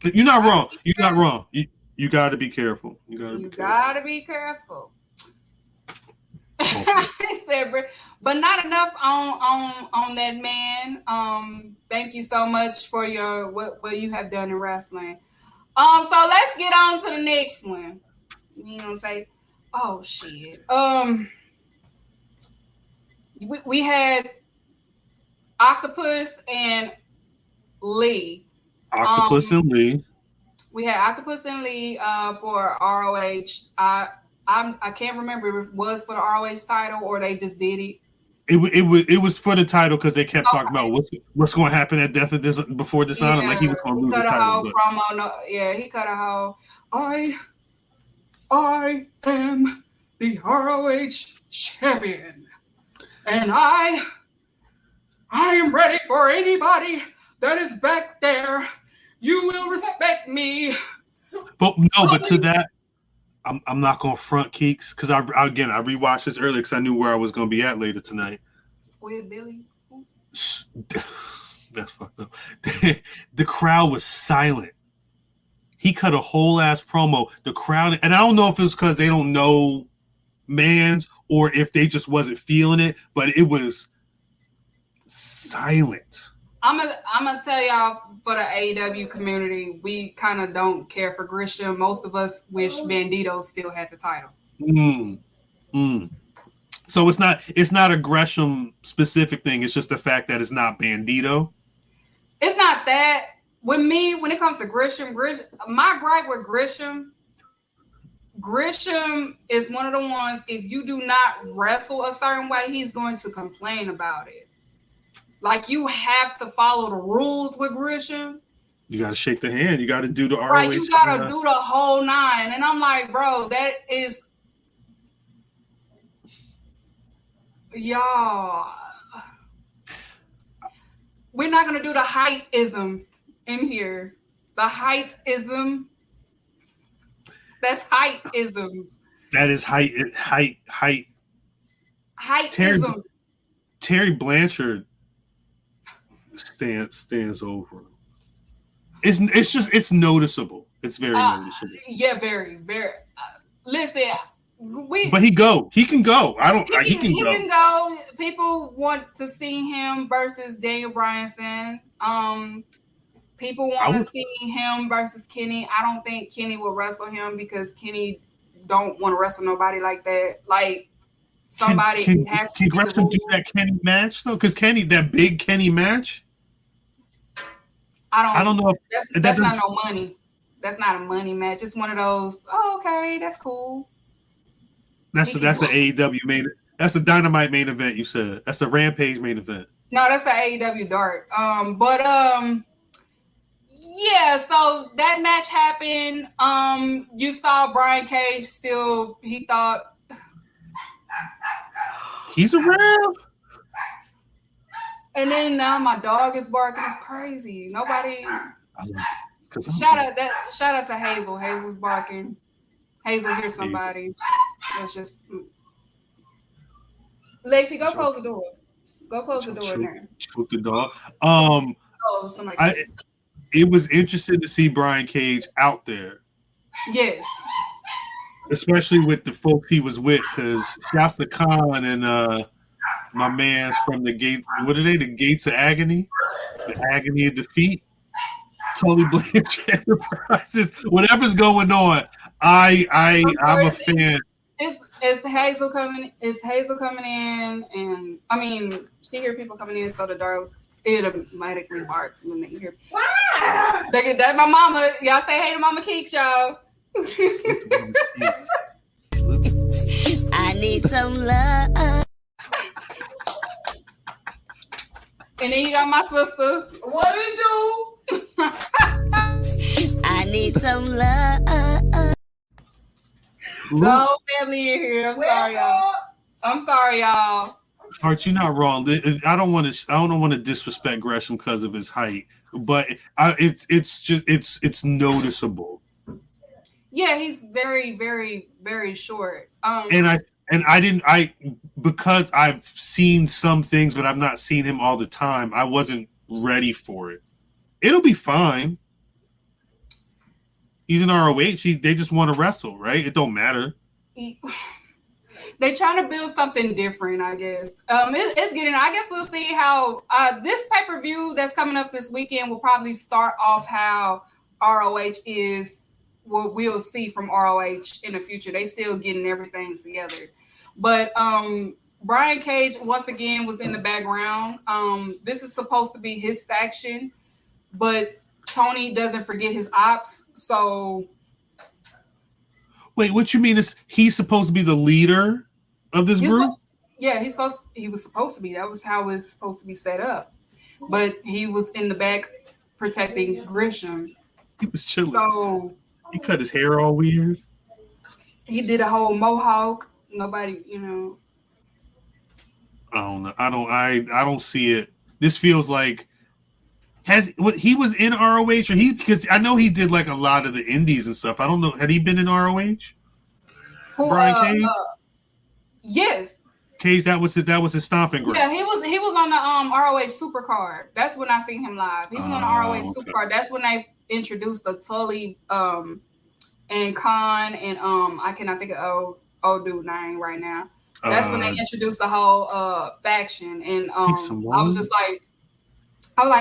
You're not wrong. You're not wrong. You gotta be careful. You gotta be careful. He said, but not enough on that man. Thank you so much for your what you have done in wrestling. So let's get on to the next one. You know what I'm saying? Oh shit. We had Octopus and Lee. Octopus and Lee. We had Octopus and Lee for ROH. I can't remember if it was for the ROH title or they just did it. It was for the title because they kept talking about what's going to happen at Death of this before Dishonor. Like he was going to lose the title. He cut a whole. I am the ROH champion, and I am ready for anybody that is back there. You will respect me. But to that, I'm not going to front Keeks because I rewatched this earlier because I knew where I was going to be at later tonight. Squid Billy. That's fucked up. The crowd was silent. He cut a whole ass promo. The crowd, and I don't know if it was because they don't know Mans or if they just wasn't feeling it, but it was silent. I'm gonna tell y'all, for the AEW community, we kind of don't care for Grisham. Most of us wish Bandito still had the title. So it's not a Gresham specific thing. It's just the fact that it's not Bandito. It's not that. With me, when it comes to Grisham, my gripe with Grisham is one of the ones, if you do not wrestle a certain way, he's going to complain about it. Like, you have to follow the rules with Grisham. You got to shake the hand. You got to do the ROH. Right, you got to do the whole nine. And I'm like, bro, that is... Y'all. We're not going to do the height-ism in here. The height-ism. That's height-ism. That is height. Height-ism. Terry Blanchard stands over. It's noticeable. It's very noticeable. Yeah, very, very. Listen, but he can go. He can go. People want to see him versus Daniel Bryanson. People want to see him versus Kenny. I don't think Kenny will wrestle him because Kenny don't want to wrestle nobody like that. Like, somebody has to. Can Gresham do that Kenny match though? Because that big Kenny match. I don't know if that's not no money. That's not a money match. It's one of those. Oh, okay, that's cool. That's an AEW main. That's a Dynamite main event. You said that's a Rampage main event. No, that's the AEW Dark. Yeah. So that match happened. You saw Brian Cage still. He thought he's around. And then now my dog is barking. It's crazy. Nobody. Shout out to Hazel. Hazel's barking. Hazel hears somebody. It's just Lexi, go close the door. Go close the door in there. Choke the dog. Somebody. It was interesting to see Brian Cage out there. Yes. Especially with the folks he was with, because Shasta Khan and my man's from the gate. What are they? The Gates of Agony, the Agony of Defeat. Tully Blanchard Enterprises. Whatever's going on, I'm a fan. Is Hazel coming? Is Hazel coming in? And I mean, she hear people coming in, so the dog it automatically barks when they hear. That's my mama. Y'all say hey to Mama Keeks, y'all. I need some love. And then you got my sister. What it do? I need some love. The whole family in here. I'm sorry, y'all. I'm sorry, y'all. Hart, you're not wrong. I don't want to disrespect Gresham because of his height, but it's noticeable. Yeah, he's very, very, very short. Because I've seen some things, but I've not seen him all the time. I wasn't ready for it. It'll be fine. He's in ROH. They just want to wrestle, right? It don't matter. They trying to build something different, I guess. It's getting. I guess we'll see how this pay-per-view that's coming up this weekend will probably start off how ROH is. What we'll see from ROH in the future. They still getting everything together, but Brian Cage once again was in the background. This is supposed to be his faction, but Tony doesn't forget his ops. So, wait, what you mean is he's supposed to be the leader of this group? He was supposed to be. That was how it was supposed to be set up. But he was in the back protecting Gresham. He was chilling. So he cut his hair all weird. He did a whole mohawk. Nobody, I don't know. I don't see it. This feels like he was in ROH or because I know he did like a lot of the indies and stuff. I don't know. Had he been in ROH? Brian Cage? Yes. Cage, that was his stomping ground. Yeah, he was on the ROH Supercard. That's when I seen him live. He was on the ROH Supercard. That's when they introduced the Tully and Khan and I cannot think of old dude name right now. That's when they introduced the whole faction, and I was like,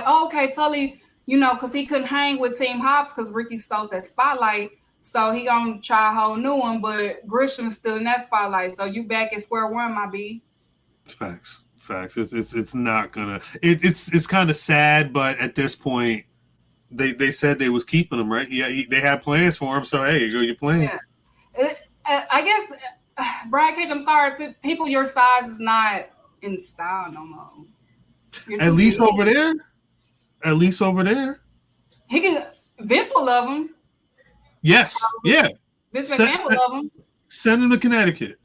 oh, okay, Tully, because he couldn't hang with Team Hobbs because Ricky stole that spotlight, so he gonna try a whole new one. But Gresham is still in that spotlight, so you back at square one, my B. Facts. It's not gonna. It's kind of sad, but at this point, they said they was keeping him, right? Yeah, they had plans for him, so hey, you're playing. Yeah. I guess. Brian Cage, I'm sorry, people your size is not in style no more. At least over there. He can. Vince will love him. Yes. Yeah. Vince McMahon will love him. Send him to Connecticut.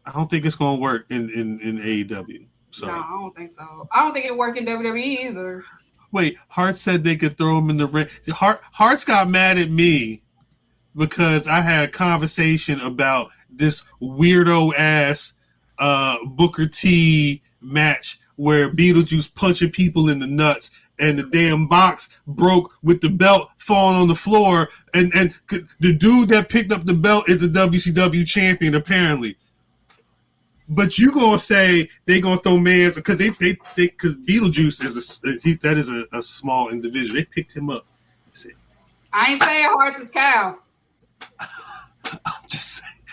I don't think it's going to work in AEW. So. No, I don't think so. I don't think it'll work in WWE either. Wait, Hart said they could throw him in the ring. Hart's got mad at me because I had a conversation about this weirdo ass Booker T match where Beetlejuice punching people in the nuts and the damn box broke with the belt falling on the floor, and the dude that picked up the belt is a WCW champion apparently. But you gonna say they gonna throw man's because because Beetlejuice is a small individual. They picked him up. I ain't saying Hearts is Khal.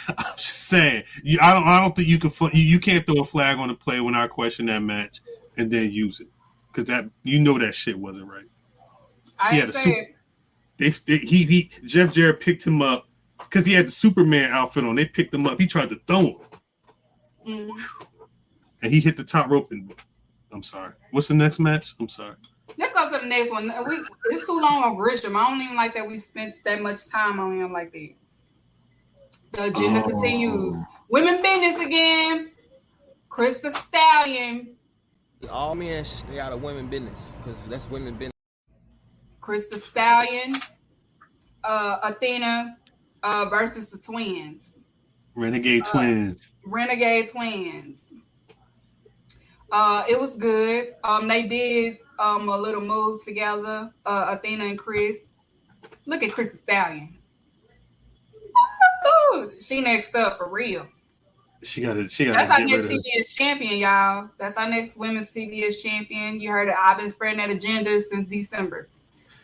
I'm just saying. I don't think you can't throw a flag on the play when I question that match and then use it because that shit wasn't right. I ain't saying. Jeff Jarrett picked him up because he had the Superman outfit on. They picked him up. He tried to throw him, and he hit the top rope. And I'm sorry. What's the next match? I'm sorry. Let's go to the next one. It's too long on Gresham. I don't even like that we spent that much time on him like that. The agenda continues. Women business again. Chris the Stallion. All men should stay out of women business because that's women business. Chris the Stallion, Athena versus the Twins. Renegade Twins. It was good. They did a little move together. Athena and Chris. Look at Chris the Stallion. Ooh, she next up for real. She got. That's our next TBS champion, y'all. That's our next women's TBS champion. You heard it. I've been spreading that agenda since December.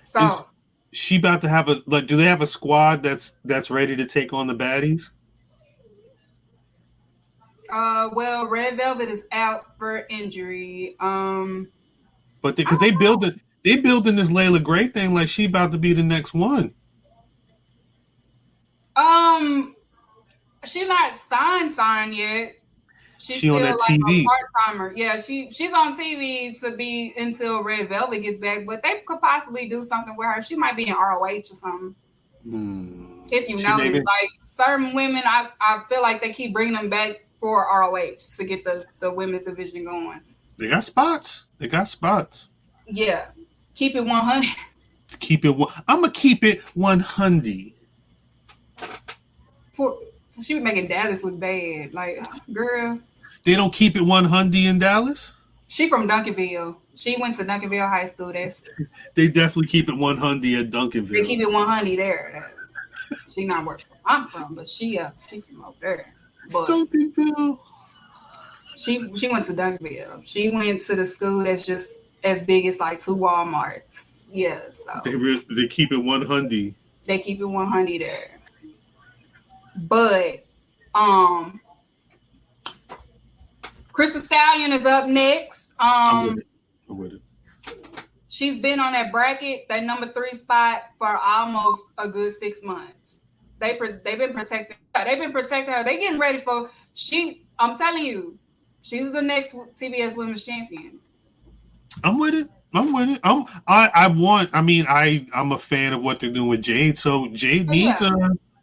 So is she about to have do they have a squad that's ready to take on the baddies? Well, Red Velvet is out for injury. But because they building this Layla Gray thing like she about to be the next one. She's not signed yet. She's still on that TV. A part-timer. Yeah, she's on TV to be until Red Velvet gets back, but they could possibly do something with her. She might be in ROH or something. If you She notice, maybe- like certain women, I feel like they keep bringing them back for ROH to get the women's division going. They got spots. Yeah, keep it 100. I'm gonna keep it 100. She was making Dallas look bad. Like, girl. They don't keep it 100 in Dallas. She from Duncanville. She went to Duncanville High School. They definitely keep it 100 at Duncanville. They keep it 100 there. She not where I'm from, but she from over there. But Duncanville. She went to Duncanville. She went to the school that's just as big as like 2 Walmarts. Yeah, so they keep it 100. They keep it 100 there. But Chris the Stallion is up next. I'm with it. She's been on that bracket, that number 3 spot, for almost a good 6 months. They've been protecting her. They've been protecting her. They getting ready for I'm telling you, she's the next TBS Women's Champion. I'm with it. I'm a fan of what they're doing with Jade. So Jade needs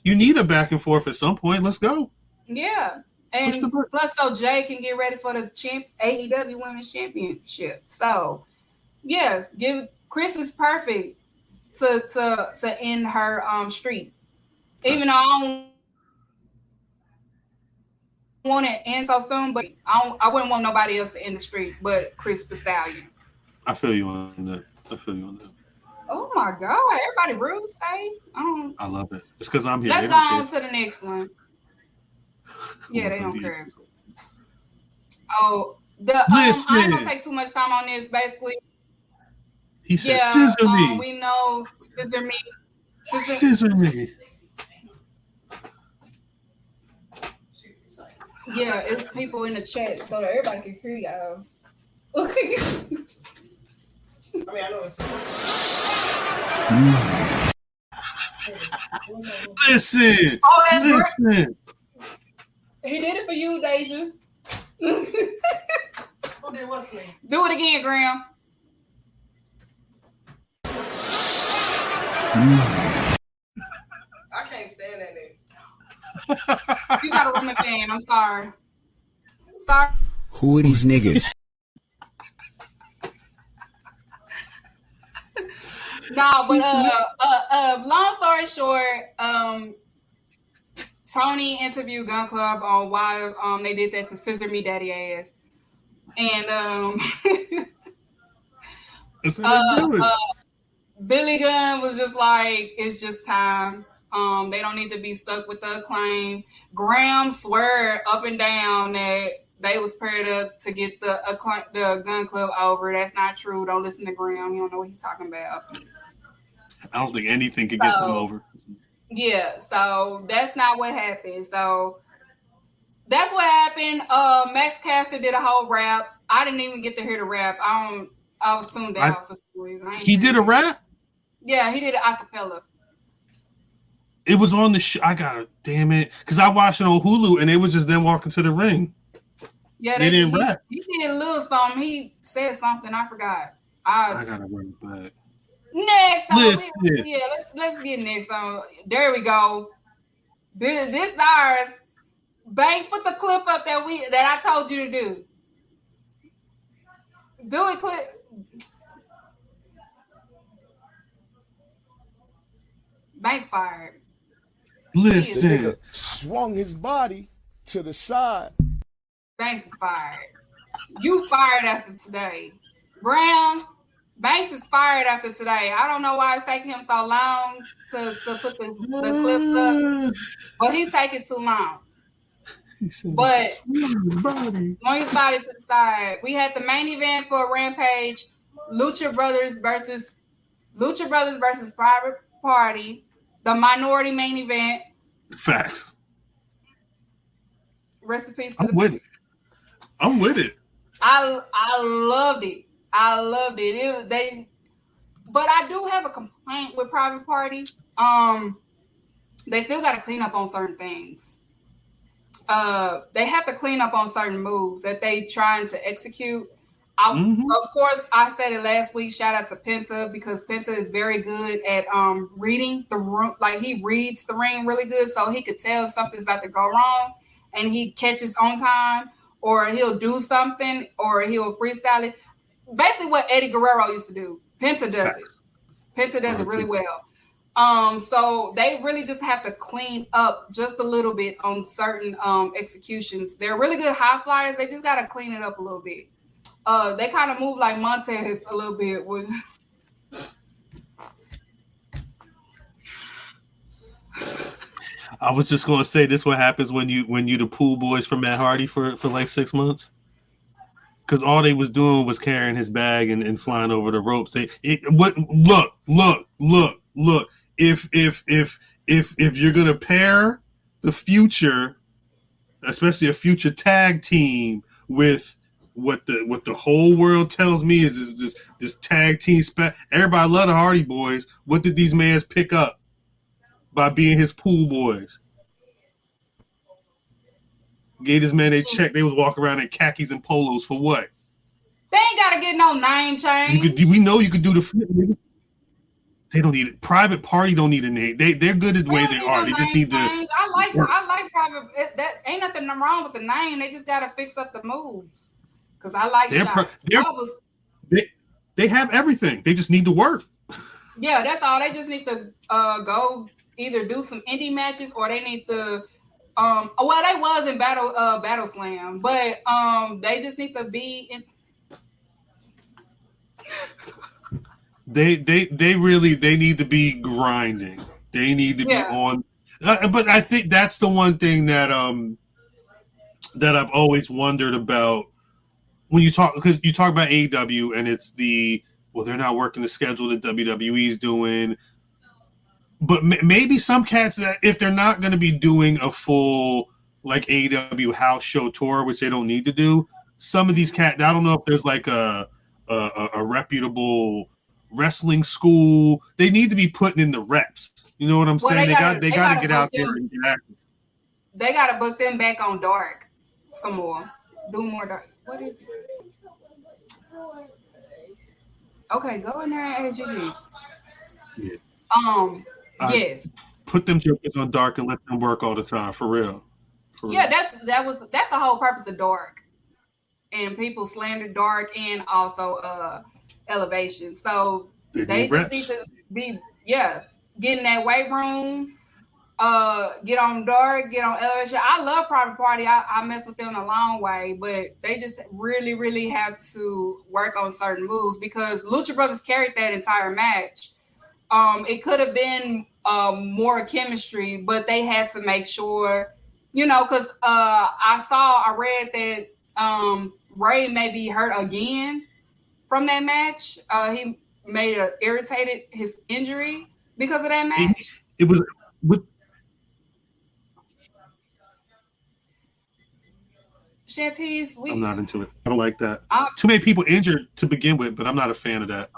you need a back and forth at some point. Let's go. Yeah. And plus, so Jay can get ready for the AEW Women's Championship. So, yeah, Chris is perfect to end her streak. Even though I don't want it to end so soon, but I wouldn't want nobody else to end the streak but Chris the Stallion. I feel you on that. Oh my God! Everybody rude today. I love it. It's because I'm here. Let's go on to the next one. Yeah, they don't care. Oh, I ain't gonna take too much time on this. Basically, he said, "Scissor me." We know, scissor me. Scissor me. Yeah, it's people in the chat so that everybody can hear y'all. I know it's. Listen. Listen. He did it for you, Deja. Who did what for me? Do it again, Graham. I can't stand that nigga. You got a woman fan. I'm sorry. Sorry. Who are these niggas? No, but long story short, Tony interviewed Gun Club on why they did that to Scissor Me Daddy Ass. And Billy Gunn was just like, it's just time. They don't need to be stuck with the Acclaim. Graham swear up and down that they was paired up to get the Gun Club over. That's not true. Don't listen to Graham. You don't know what he's talking about. I don't think anything could get them over. Yeah, so that's not what happened. So that's what happened. Max Caster did a whole rap. I didn't even get to hear the rap. I was tuned out for some reason. He did a rap? Yeah, he did an acapella. It was on the show. Damn it. Because I watched it on Hulu and it was just them walking to the ring. Yeah, they didn't rap. He did a little something. He said something. I forgot. I gotta run it back. Next, let's get next. There we go. This ours. Banks, put the clip up that I told you to do. Do it, clip. Banks fired. Listen. Nigga swung his body to the side. Banks is fired. You fired after today. Brown, Banks is fired after today. I don't know why it's taking him so long to put the clips up, but he's taking too long. But swung his body to the side. We had the main event for Rampage, Lucha Brothers versus Private Party, the minority main event. Facts. Rest in peace. I'm with it. I loved it. But I do have a complaint with Private Party. They still got to clean up on certain things. They have to clean up on certain moves that they trying to execute. Of course, I said it last week. Shout out to Penta because Penta is very good at reading the room. Like he reads the ring really good, so he could tell if something's about to go wrong, and he catches on time, or he'll do something, or he'll freestyle it. Basically, what Eddie Guerrero used to do. Penta does it. Penta does it really well. So they really just have to clean up just a little bit on certain executions. They're really good high flyers. They just got to clean it up a little bit. They kind of move like Montez a little bit. I was just gonna say this: what happens when you the pool boys from Matt Hardy for like 6 months? Because all they was doing was carrying his bag and flying over the ropes. Look. If you're gonna pair the future, especially a future tag team, with what the whole world tells me is this tag team everybody love the Hardy Boys. What did these mans pick up by being his pool boys? Gave this man a check. They was walking around in khakis and polos for what? They ain't gotta get no name change. We know you could do the flip. They don't need it. Private Party don't need a name. They're good at the way they are. They just need to. I like Private. That ain't nothing wrong with the name. They just gotta fix up the moves. Because I like they have everything. They just need to work. Yeah, that's all. They just need to go either do some indie matches or they need to. Well, they was in Battle Slam, but they just need to be in. They need to be grinding. They need to be on. But I think that's the one thing that I've always wondered about when you talk, because you talk about AEW and it's they're not working the schedule that WWE's doing. But maybe some cats that if they're not going to be doing a full like AEW house show tour, which they don't need to do, some of these cats, I don't know if there's like a reputable wrestling school. They need to be putting in the reps. You know what I'm saying? They got to get out there and get active. They got to book them back on Dark some more. Do more Dark. What is it? Okay, go in there and AGG. Yeah. Yes. Put them jokers on Dark and let them work all the time, for real. That's the whole purpose of Dark. And people slander Dark and also Elevation. So they just need to be get in that weight room, get on Dark, get on Elevation. I love Private Party. I mess with them a long way, but they just really, really have to work on certain moves because Lucha Brothers carried that entire match. It could have been more chemistry, but they had to make sure, because I read that Ray may be hurt again from that match. He may have irritated his injury because of that match. It was with Shantice. I'm not into it. I don't like that. Too many people injured to begin with, but I'm not a fan of that.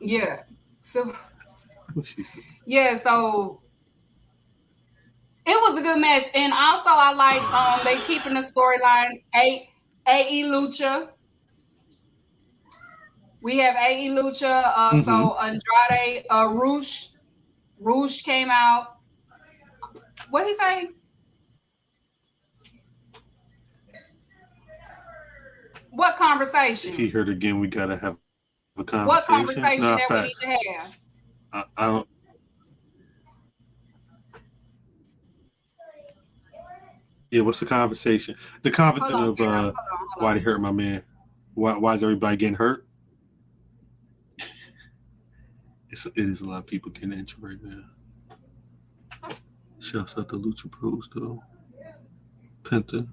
Yeah. So. What she said. Yeah. So. It was a good match, and also I like they keeping the storyline. AE Lucha. We have AE Lucha. So Andrade Roosh came out. What did he say? What conversation? If he heard again, we gotta have a conversation. What conversation that we need to have? I don't. Yeah, what's the conversation? The conversation of why they hurt my man. Why is everybody getting hurt? It is a lot of people getting injured right now. Shouts out to Lucha Bros though. Penta.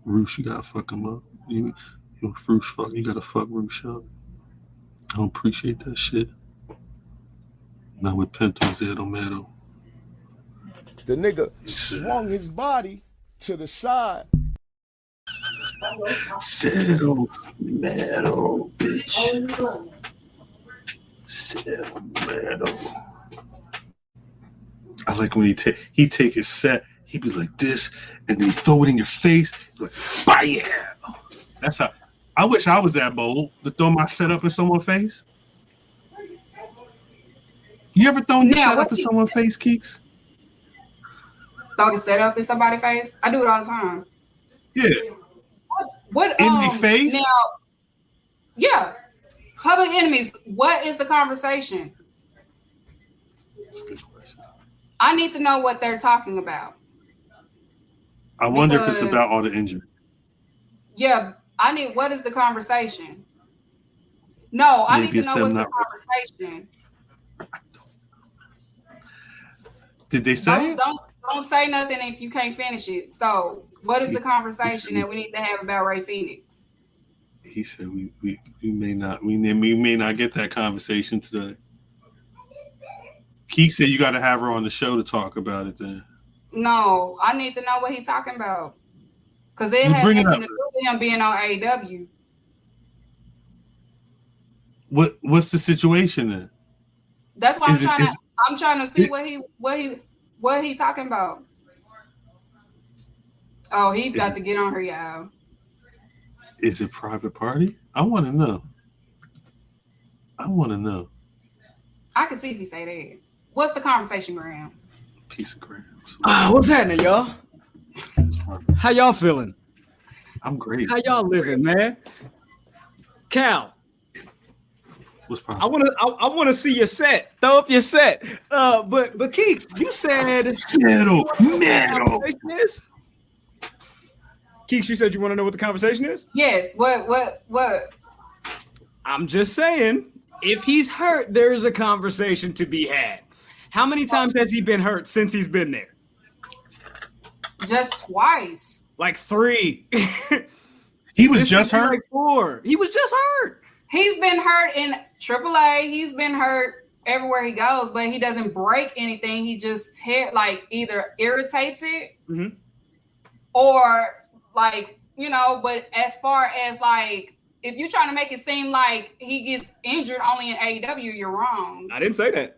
Roosh, you gotta fuck him up. You Roosh fuck. You gotta fuck Roosh up. I don't appreciate that shit. Not with Penta, Zero Metal. The nigga swung his body to the side. Zero Metal, bitch. Zero Metal. I like when he take his set. He be like this, and then he throw it in your face. Like, bam! That's how. I wish I was that bold to throw my setup in someone's face. You ever thrown your setup in someone's face, Keeks? Throw the setup in somebody's face? I do it all the time. Yeah. What in the face? Now, yeah. Public enemies, what is the conversation? That's a good question. I need to know what they're talking about. I wonder if it's about all the injured. Yeah, what is the conversation? No, I Maybe need to know what's the conversation. Did they say don't say nothing if you can't finish it. So what is the conversation that we need to have about Ray Phoenix? He said we may not get that conversation today. Keeks said you got to have her on the show to talk about it then. No, I need to know what he's talking about. Because it has nothing to do with him being on AEW. What's the situation then? That's why I'm trying to see what he talking about. Oh, he got to get on her, y'all. Is it private party? I want to know. I can see if he say that. What's the conversation, Graham? Piece of Graham. What's happening, y'all? How y'all feeling? I'm great. How y'all living, man? Khal. What's problem? I wanna see your set. Throw up your set. But Keeks, you said metal. Keeks, you said you want to know what the conversation is? Yes. What? I'm just saying, if he's hurt, there's a conversation to be had. How many times has he been hurt since he's been there? Just twice. Like 3. He was just hurt? Like 4. He was just hurt. He's been hurt in AAA. He's been hurt everywhere he goes, but he doesn't break anything. He just either irritates it or but as far as if you're trying to make it seem like he gets injured only in AEW, you're wrong. I didn't say that.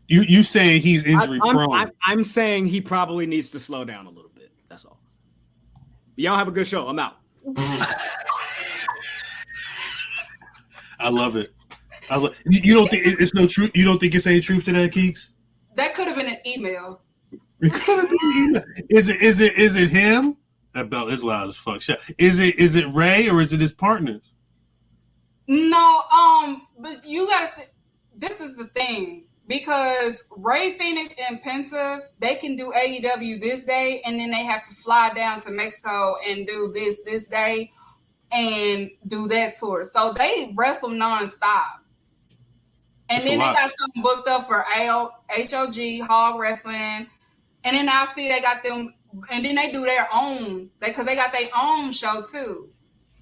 You saying he's injury prone? I'm saying he probably needs to slow down a little bit. That's all. Y'all have a good show. I'm out. I love it. You don't think it's no truth? You don't think it's any truth to that, Keeks? That could have been an email. Is it him? That belt is loud as fuck. Is it Ray or is it his partners? No, but you gotta say, this is the thing. Because Ray Phoenix and Penta, they can do AEW this day, and then they have to fly down to Mexico and do this day and do that tour. So they wrestle nonstop. And then they got something booked up for HOG, Hog Wrestling. And then I see they got them, and then they do their own, because they got their own show too.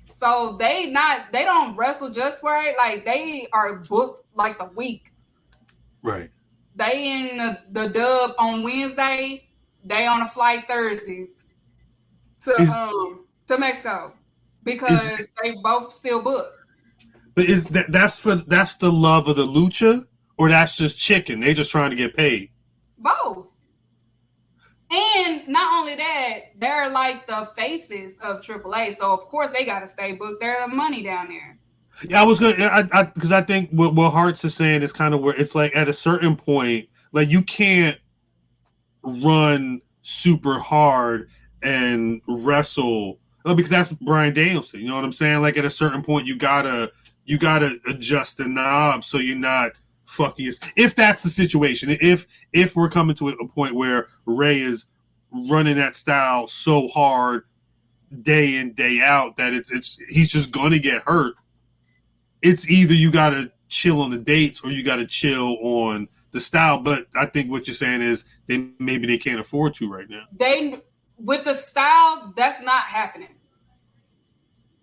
So they don't wrestle just for it. They are booked the week. Right. They in the dub on Wednesday. They on a flight Thursday to Mexico because they both still booked. But that's the love of the lucha, or that's just chicken? They just trying to get paid. Both. And not only that, they're the faces of AAA. So of course they got to stay booked. They're the money down there. Yeah, because I think what Hart's is saying is kind of where it's at a certain point, you can't run super hard and wrestle because that's Bryan Danielson. You know what I'm saying? At a certain point, you gotta adjust the knob so you're not fucking. If that's the situation, if we're coming to a point where Ray is running that style so hard day in day out that he's just gonna get hurt. It's either you got to chill on the dates or you got to chill on the style. But I think what you're saying is maybe they can't afford to right now. With the style, that's not happening.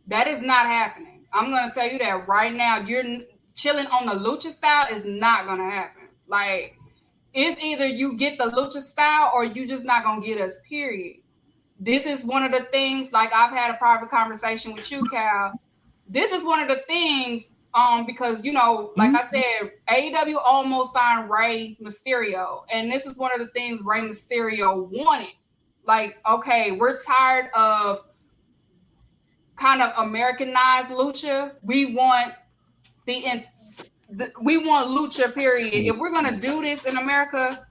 That is not happening. I'm going to tell you that right now. You're chilling on the lucha style is not going to happen. It's either you get the lucha style or you just not going to get us, period. This is one of the things, I've had a private conversation with you, Khal. This is one of the things, because, I said, AEW almost signed Rey Mysterio. And this is one of the things Rey Mysterio wanted. Okay, we're tired of kind of Americanized lucha. We want we want lucha, period. If we're gonna do this in America,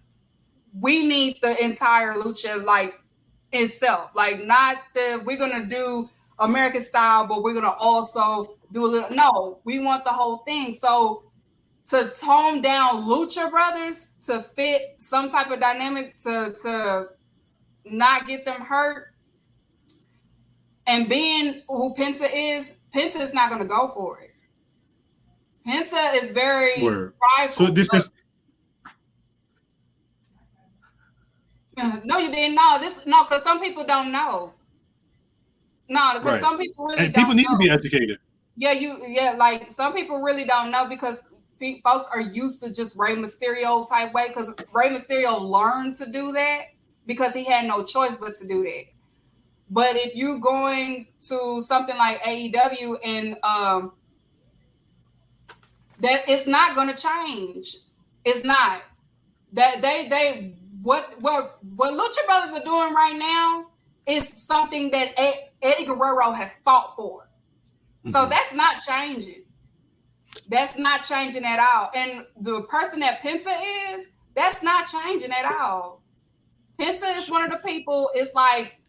we need the entire lucha like itself. Like, not that we're gonna do American style, but we're gonna also do a little. No, we want the whole thing. So to tone down Lucha Brothers to fit some type of dynamic to not get them hurt, and being who Penta is not gonna go for it. Penta is very prideful. So this is. No, you didn't know this. No, because some people don't know. No, because some people really don't. People need know. to be educated. Yeah, like some people really don't know because folks are used to just Rey Mysterio type way. Because Rey Mysterio learned to do that because he had no choice but to do that. But if you're going to something like AEW and that it's not going to change. It's not. That they what Lucha Brothers are doing right now is something that Eddie Guerrero has fought for. So that's not changing. That's not changing at all. And the person that Penta is, that's not changing at all. Penta is one of the people, it's like,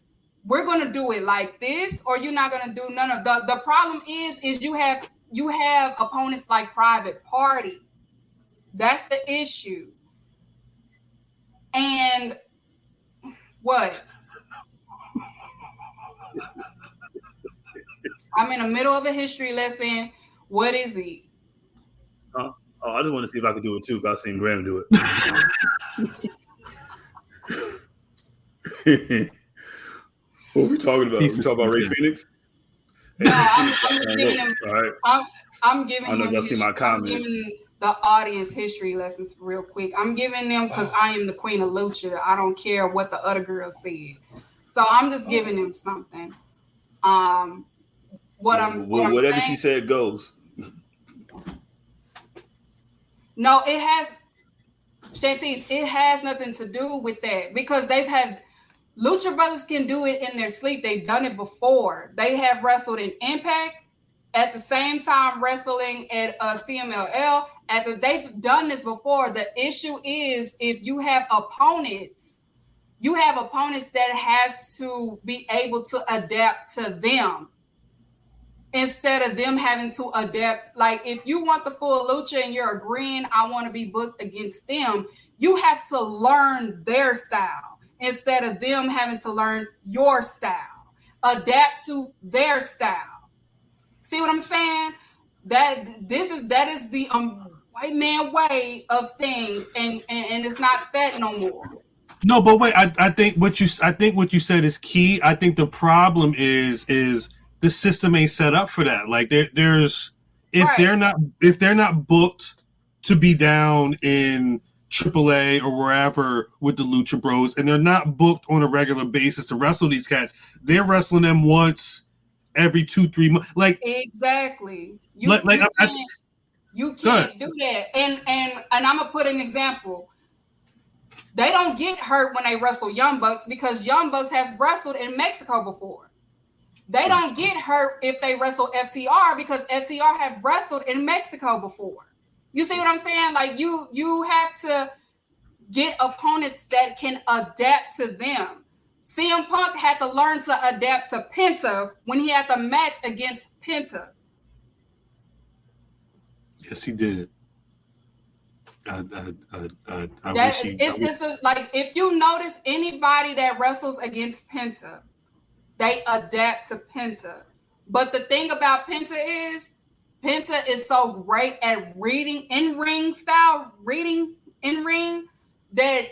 we're going to do it like this, or you're not going to do none of the problem is you have opponents like Private Party. That's the issue. And what? I'm in the middle of a history lesson. What is he? I just want to see if I can do it too, because I've seen Graham do it. What are we talking about? We talking about Ray Phoenix? No, I'm just giving him. Right. I'm giving I know him. y'all see my comment. I'm giving the audience history lessons real quick. I'm giving them because I am the queen of lucha. I don't care what the other girls said. So I'm just giving them something. Whatever she said goes. No, it has, Shantice, it has nothing to do with that because they've had, Lucha Brothers can do it in their sleep. They've done it before. They have wrestled in Impact at the same time wrestling at CMLL. They've done this before. The issue is if you have opponents that has to be able to adapt to them. Instead of them having to adapt, like if you want the full lucha and you're agreeing, I want to be booked against them, you have to learn their style instead of them having to learn your style. Adapt to their style. See what I'm saying? That is the white man way of things, and it's not that no more. No, but wait, I think what you said is key. I think the problem is the system ain't set up for that. Like there's they're not booked to be down in AAA or wherever with the Lucha Bros, and they're not booked on a regular basis to wrestle these cats. They're wrestling them once every 2-3 months. Like exactly. You can't do that. And I'm gonna put an example. They don't get hurt when they wrestle Young Bucks because Young Bucks have wrestled in Mexico before. They don't get hurt if they wrestle FTR because FTR have wrestled in Mexico before. You see what I'm saying? Like you have to get opponents that can adapt to them. CM Punk had to learn to adapt to Penta when he had the match against Penta. Yes, he did. Like if you notice anybody that wrestles against Penta, they adapt to Penta. But the thing about Penta is so great at reading in ring that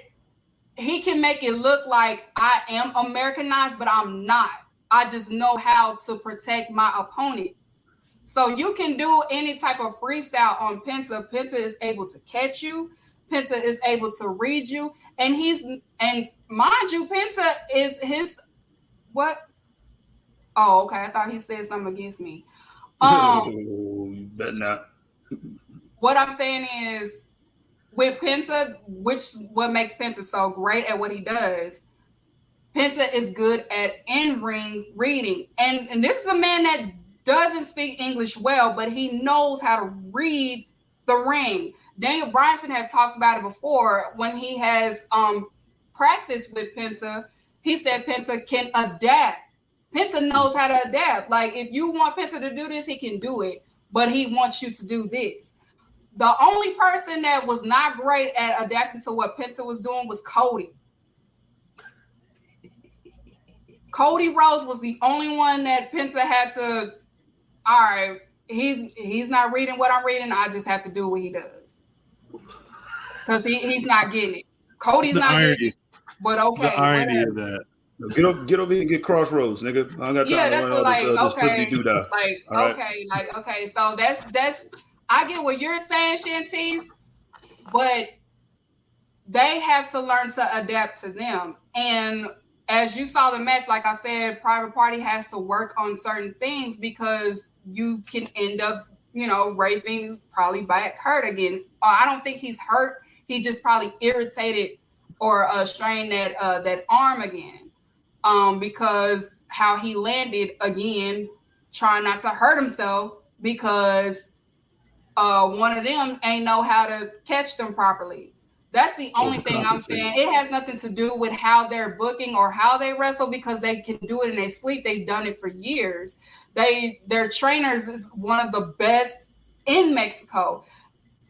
he can make it look like I am Americanized, but I'm not. I just know how to protect my opponent. So you can do any type of freestyle on Penta. Penta is able to catch you. Penta is able to read you. And mind you, Penta is his what? Oh, okay. I thought he said something against me. You better not. What I'm saying is with Penta, what makes Penta so great at what he does, Penta is good at in-ring reading. And this is a man that doesn't speak English well, but he knows how to read the ring. Daniel Bryanson had talked about it before when he has practiced with Penta. He said Penta can adapt. Penta knows how to adapt. Like, if you want Penta to do this, he can do it, but he wants you to do this. The only person that was not great at adapting to what Penta was doing was Cody. Cody Rhodes was the only one that Penta had to, all right, he's not reading what I'm reading. I just have to do what he does. Because he's not getting it. Cody's not getting it. But okay. The irony of that. Get over here and get Crossroads, nigga. I ain't got time to that's learn like, okay. Right? Okay. So that's I get what you're saying, Shantice, but they have to learn to adapt to them. And as you saw the match, like I said, Private Party has to work on certain things because you can end up, Ray Phoenix probably back hurt again. I don't think he's hurt. He just probably irritated or strained that arm again because how he landed again, trying not to hurt himself because one of them ain't know how to catch them properly. That's the only thing I'm saying. It has nothing to do with how they're booking or how they wrestle because they can do it in their sleep. They've done it for years. Their trainers is one of the best in Mexico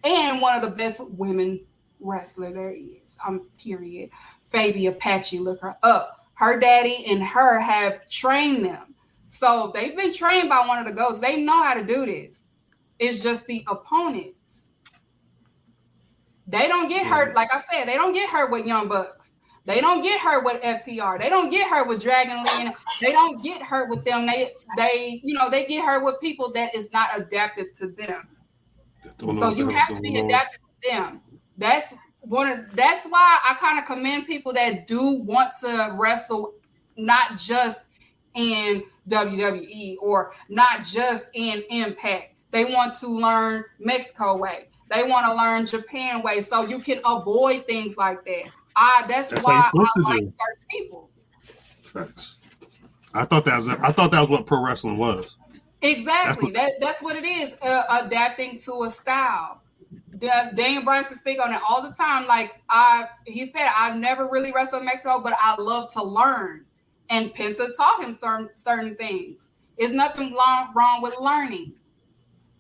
and one of the best women wrestler there is. Period. Fabi Apache, look her up. Her daddy and her have trained them. So they've been trained by one of the GOATs. They know how to do this. It's just the opponents. They don't get hurt, like I said, they don't get hurt with Young Bucks. They don't get hurt with FTR. They don't get hurt with Dragon Lee. They don't get hurt with them. They get hurt with people that is not adapted to them. So you have to be adapted to them. That's why I kind of commend people that do want to wrestle not just in WWE or not just in Impact. They want to learn Mexico way. They want to learn Japan way, so you can avoid things like that. That's why I like certain people. Facts. I thought that was what pro wrestling was. Exactly. That's what it is. Adapting to a style. Daniel Bryanson speak on it all the time. Like he said, I've never really wrestled in Mexico, but I love to learn. And Penta taught him certain things. There's nothing wrong with learning.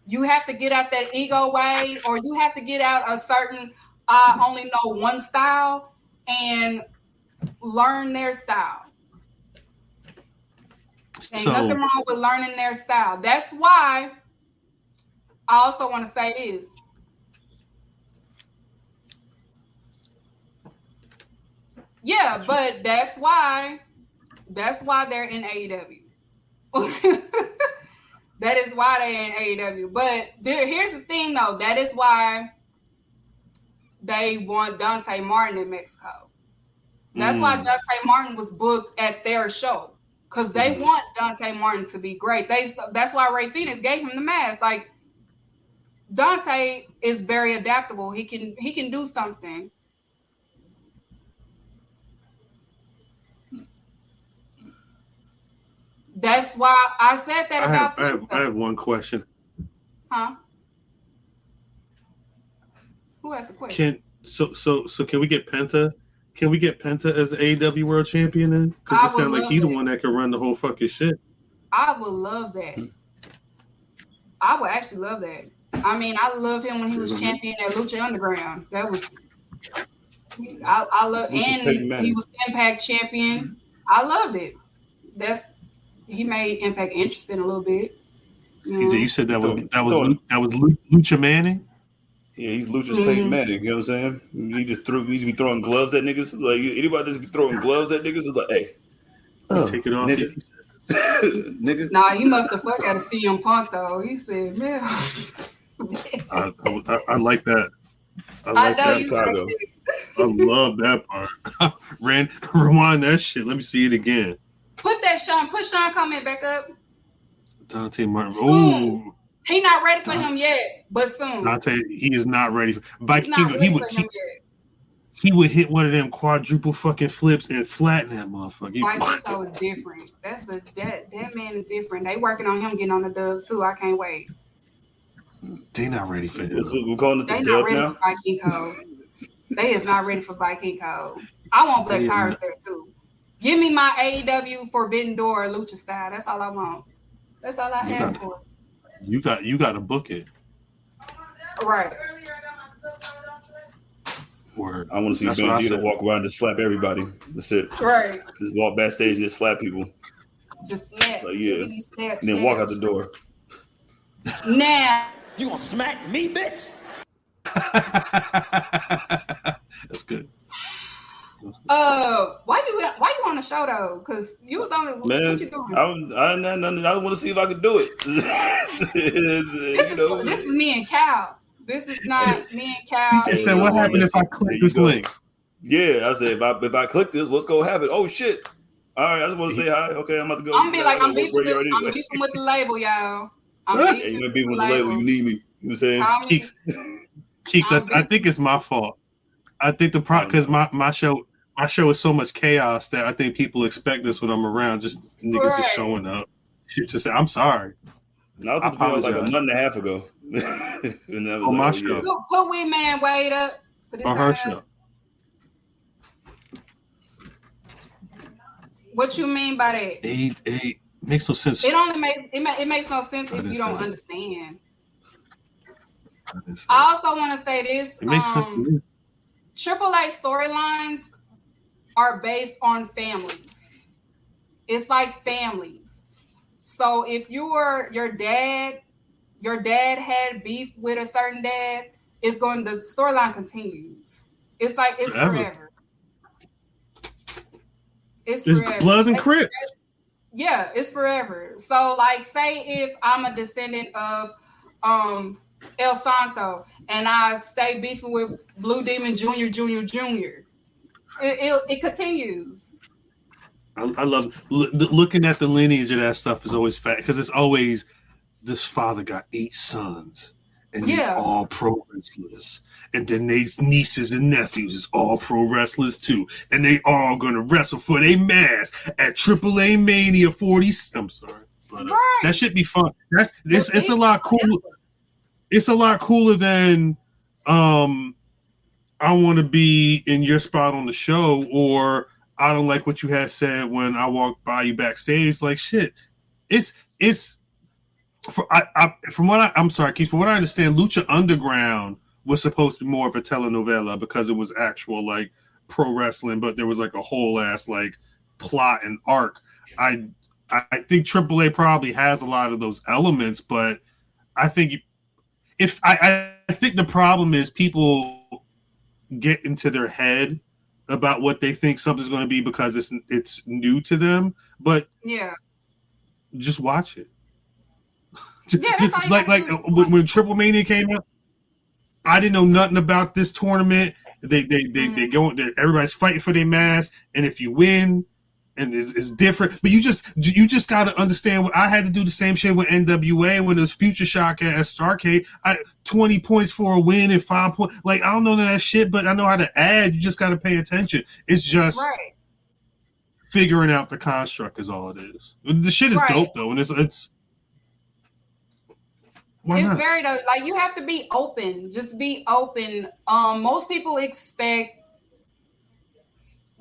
You have to get out that ego way, or you have to get out a certain, I only know one style and learn their style. Ain't nothing wrong with learning their style. That's why I also want to say this. Yeah, but that's why they're in AEW. That is why they're in AEW. But here's the thing, though. That is why they want Dante Martin in Mexico. That's why Dante Martin was booked at their show. Because they want Dante Martin to be great. That's why Ray Phoenix gave him the mask. Like, Dante is very adaptable. He can do something. That's why I said that about I have one question. Huh? Who has the question? So can we get Penta? Can we get Penta as AEW World Champion then? Because it sounds like he's the one that can run the whole fucking shit. I would love that. I would actually love that. I mean, I loved him when he was champion at Lucha Underground. That was I love, and he was Impact champion. I loved it. He made Impact interesting a little bit. You said that was Lucha Manning. Yeah, he's Lucha's Peyton Manning. You know what I'm saying? He just be throwing gloves at niggas. Like anybody just be throwing gloves at niggas is like, hey, take it off, nigga. Nigga. Nah, he must have fuck out of CM Punk though. He said, man. I like that. I like that part though. I love that part. Rewind that shit. Let me see it again. Put Sean comment back up. Dante Martin. Ooh. He not ready for him yet, but soon. Dante, he is not ready. he would hit one of them quadruple fucking flips and flatten that motherfucker. Vikingo is different. That man is different. They working on him getting on the dubs too. I can't wait. They not ready for him. That's what we're calling it. They The not dub ready now. for Vikingo. They is not ready for Vikingo. I want Black Tyrus there too. Give me my AEW Forbidden Door Lucha style. That's all I want. That's all I ask for. You got to book it. Right. Word. I want to see Bandito walk around and slap everybody. That's it. Right. Just walk backstage and just slap people. Just snap. Like, yeah. Snap, And then walk out the door. Now. You gonna smack me, bitch? That's good. Why you on the show though? Because you was on it. Man, what you doing? I want to see if I could do it. This is me and Khal. This is not me and Khal. He said, "What happened if I click this link?" Yeah, I said, if I click this, what's gonna happen? Oh shit! All right, I just want to say hi. Okay, I'm about to go. I'm be like, I'm beefing with the label, y'all. Yeah, you ain't beefing with the label. You need me. You know what I'm saying? Keeks, I think it's my fault. I think the problem because my show is so much chaos that I think people expect this when I'm around. Just niggas just showing up. To say, I'm sorry. I apologize. Like a month and a half ago. On my show. Put Wee Man Wade up. On her show. What you mean by that? It makes no sense. It makes no sense if you don't understand. I also want to say this. It makes sense to me. AAA storylines are based on families. It's like families. So if your dad had beef with a certain dad, the storyline continues. It's like it's forever. It's forever. Bloods and Crips. Yeah, it's forever. So like say if I'm a descendant of El Santo and I stay beefing with Blue Demon Jr. It continues. I love looking at the lineage of that stuff is always fat because it's always this father got 8 sons and they're all pro wrestlers, and then these nieces and nephews is all pro wrestlers too, and they all gonna wrestle for their mask at AAA Mania 40. I'm sorry, but that should be fun. It's a lot cooler. It's a lot cooler than I want to be in your spot on the show, or I don't like what you had said when I walked by you backstage. Like shit, from what I understand, Lucha Underground was supposed to be more of a telenovela because it was actual like pro wrestling, but there was like a whole ass like plot and arc. I think AAA probably has a lot of those elements, but I think I think the problem is people get into their head about what they think something's going to be because it's new to them. But just watch it. Like when Triple Mania came out, I didn't know nothing about this tournament. They go. Everybody's fighting for their mask, and if you win, and it's different. But you just got to understand what I had to do. The same shit with NWA when it was Future Shock at Starrcade. 20 points for a win and 5 points. Like I don't know that shit, but I know how to add. You just got to pay attention. It's just figuring out the construct is all it is. The shit is dope though, and it's. It's very dope. Like you have to be open. Just be open. Most people expect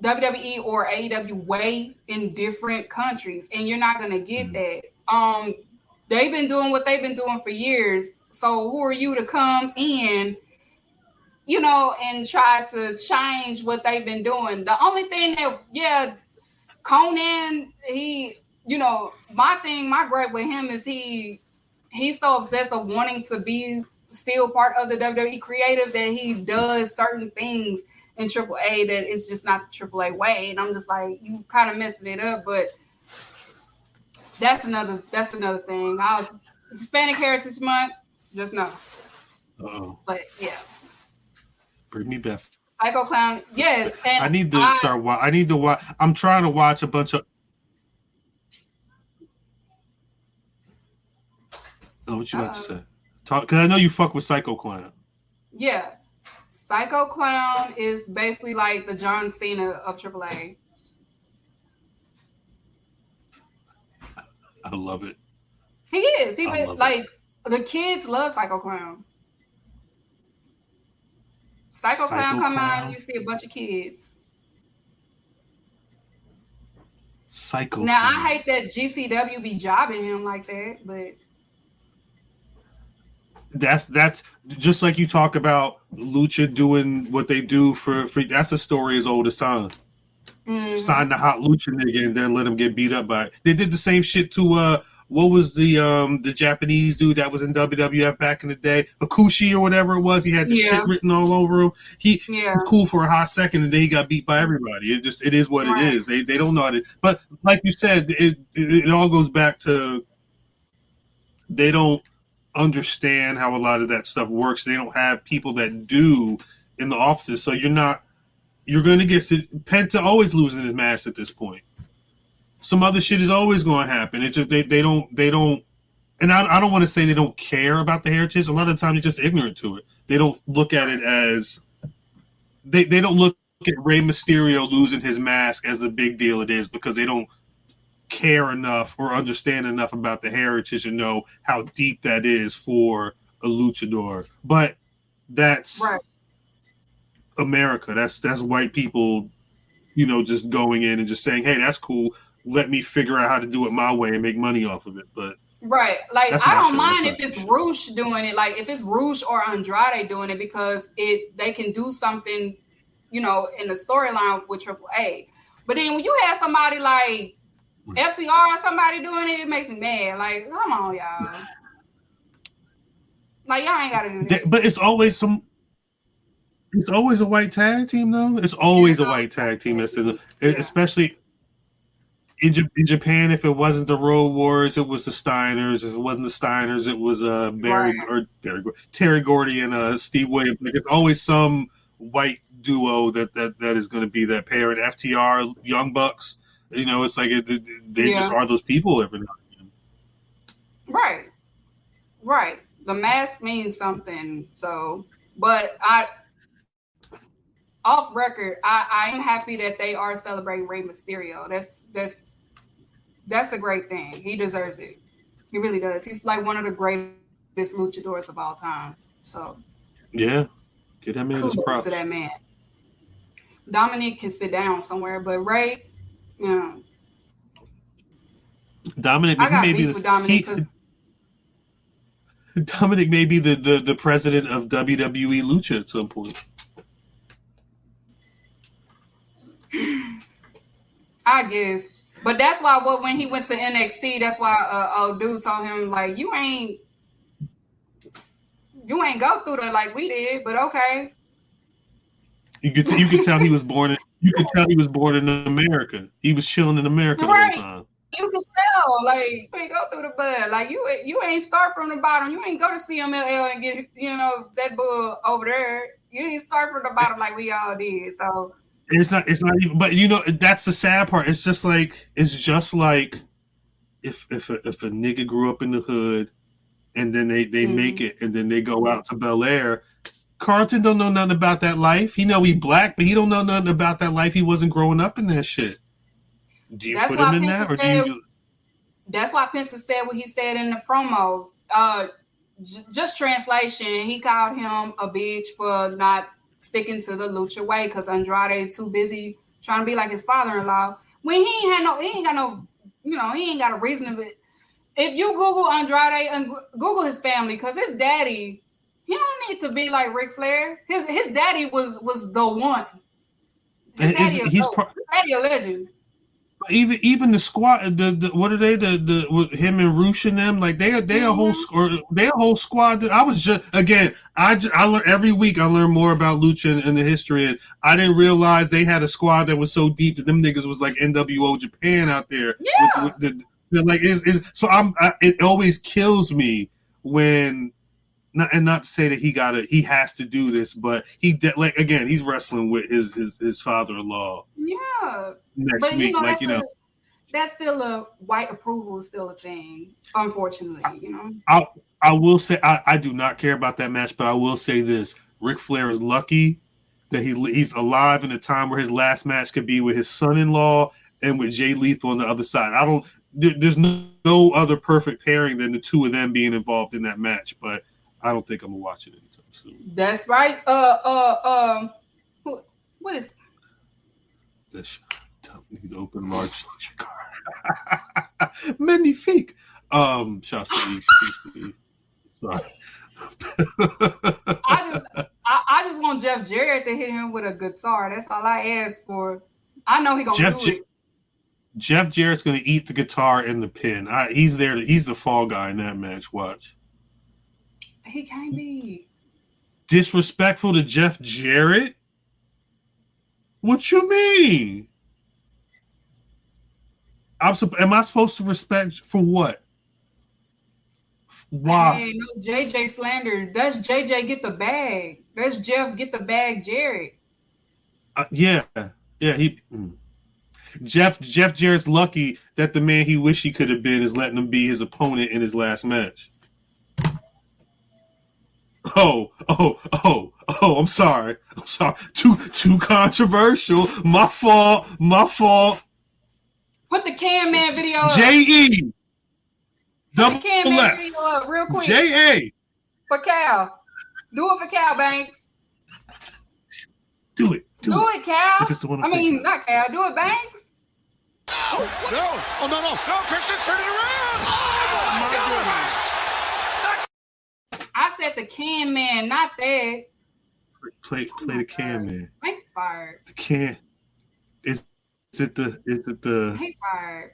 WWE or AEW way in different countries, and you're not gonna get that. They've been doing what they've been doing for years. So who are you to come in, and try to change what they've been doing? The only thing that, Conan, my gripe with him is he's so obsessed with wanting to be still part of the WWE creative that he does certain things in AAA that it's just not the AAA way. And I'm just like, you kind of messing it up, but that's another thing. I was Hispanic Heritage Month, just know. But yeah. Bring me back. Psycho Clown, yes. And I need to start watch. I need to watch. I'm trying to watch a bunch of. Oh, what you about to say? Talk, because I know you fuck with Psycho Clown. Yeah. Psycho Clown is basically like the John Cena of AAA. I love it. He is. Like the kids love Psycho Clown. Psycho Clown come out, you see a bunch of kids. Psycho now Clown. I hate that GCW be jobbing him like that, but that's just like you talk about Lucha doing what they do for that's a story as old as time. Sign the hot Lucha nigga and then let him get beat up by it. They did the same shit to what was the Japanese dude that was in WWF back in the day, Akushi or whatever it was. He had the shit written all over him. He was cool for a hot second, and then he got beat by everybody. It is what it is. They don't know how to. But like you said, it all goes back to they don't understand how a lot of that stuff works. They don't have people that do in the offices, so you're going to get Penta always losing his mask at this point. Some other shit is always going to happen. It's just they don't, and I don't want to say they don't care about the heritage. A lot of the time they're just ignorant to it. They don't look at it as they don't look at Rey Mysterio losing his mask as a big deal it is, because they don't care enough or understand enough about the heritage to know how deep that is for a luchador. But that's America. That's white people, just going in and just saying, hey, that's cool. Let me figure out how to do it my way and make money off of it. But like I don't mind if it's Roosh doing it, like if it's Roosh or Andrade doing it, because they can do something, in the storyline with AAA. But then when you have somebody like FCR or somebody doing it, it makes me mad. Like, come on, y'all. Like, y'all ain't gotta do that. But it's always a white tag team, though. It's always a white tag team that's in especially in Japan. If it wasn't the Road Warriors, it was the Steiners. If it wasn't the Steiners, it was Terry Gordy and Steve Williams. Like, it's always some white duo that is going to be that pair. And FTR, Young Bucks, it's like they just are those people every now and then. Right. The mask means something. So, but off record, I am happy that they are celebrating Rey Mysterio. That's a great thing. He deserves it. He really does. He's like one of the greatest luchadors of all time. So yeah, get that man his props. To that man. Dominic can sit down somewhere, but Rey, Dominic, I got beef with Dominic. Dominic may be the president of WWE Lucha at some point. I guess, but that's why when he went to NXT, that's why old dude told him, like, you ain't go through that like we did, but okay. You could tell he was born in. You could tell he was born in America. He was chilling in America the whole time. You can tell, like, you ain't go through the bud. Like, you ain't start from the bottom. You ain't go to CMLL and get that bull over there. You ain't start from the bottom like we all did. So. It's not even, but that's the sad part. It's just like if a nigga grew up in the hood and then they make it and then they go out to Bel Air. Carlton don't know nothing about that life. He know he black, but he don't know nothing about that life. He wasn't growing up in that shit. Do you put him in that, or do you? That's why Penta said what he said in the promo. Just translation, he called him a bitch for not sticking to the lucha way because Andrade too busy trying to be like his father-in-law. When he ain't got a reason of it. If you Google Andrade and Google his family, because his daddy, he don't need to be like Ric Flair. His daddy was the one. His daddy a legend. Even the squad, what are they? The him and Roosh and them, like they a whole squad. I was just I learn every week. I learn more about lucha and the history, and I didn't realize they had a squad that was so deep that them niggas was like NWO Japan out there. Yeah, it always kills me when. Not to say that he has to do this, but he's wrestling with his father-in-law. Yeah, next week, that's still a white approval is still a thing, unfortunately. I will say I do not care about that match, but I will say this: Ric Flair is lucky that he's alive in a time where his last match could be with his son-in-law and with Jay Lethal on the other side. There's no other perfect pairing than the two of them being involved in that match, but I don't think I'm gonna watch it anytime soon. That's right. What is This he's open large card. Magnifique. Shots to me. Sorry. I just want Jeff Jarrett to hit him with a guitar. That's all I ask for. I know he gonna do it. Jeff Jarrett's gonna eat the guitar in the pin. He's there. He's the fall guy in that match. Watch. He can't be Disrespectful to Jeff Jarrett. What you mean? Am I supposed to respect for what? Why? Hey, no JJ slander. That's JJ get the bag. That's Jeff get the bag. Jarrett. Yeah. Jeff Jarrett's lucky that the man he wished he could have been is letting him be his opponent in his last match. Oh, I'm sorry. Too controversial. My fault. Put the Can Man video up. J.E. Put the Can Man video up real quick. J.A. For Khal. Do it for Khal, Banks. Do it, Khal. If it's the one not Khal. Do it, Banks. No, Christian, turn it around. Oh, my goodness. I said the Can Man, not that. Play the Can Man. Banks fired. The Can. Is it the? He fired.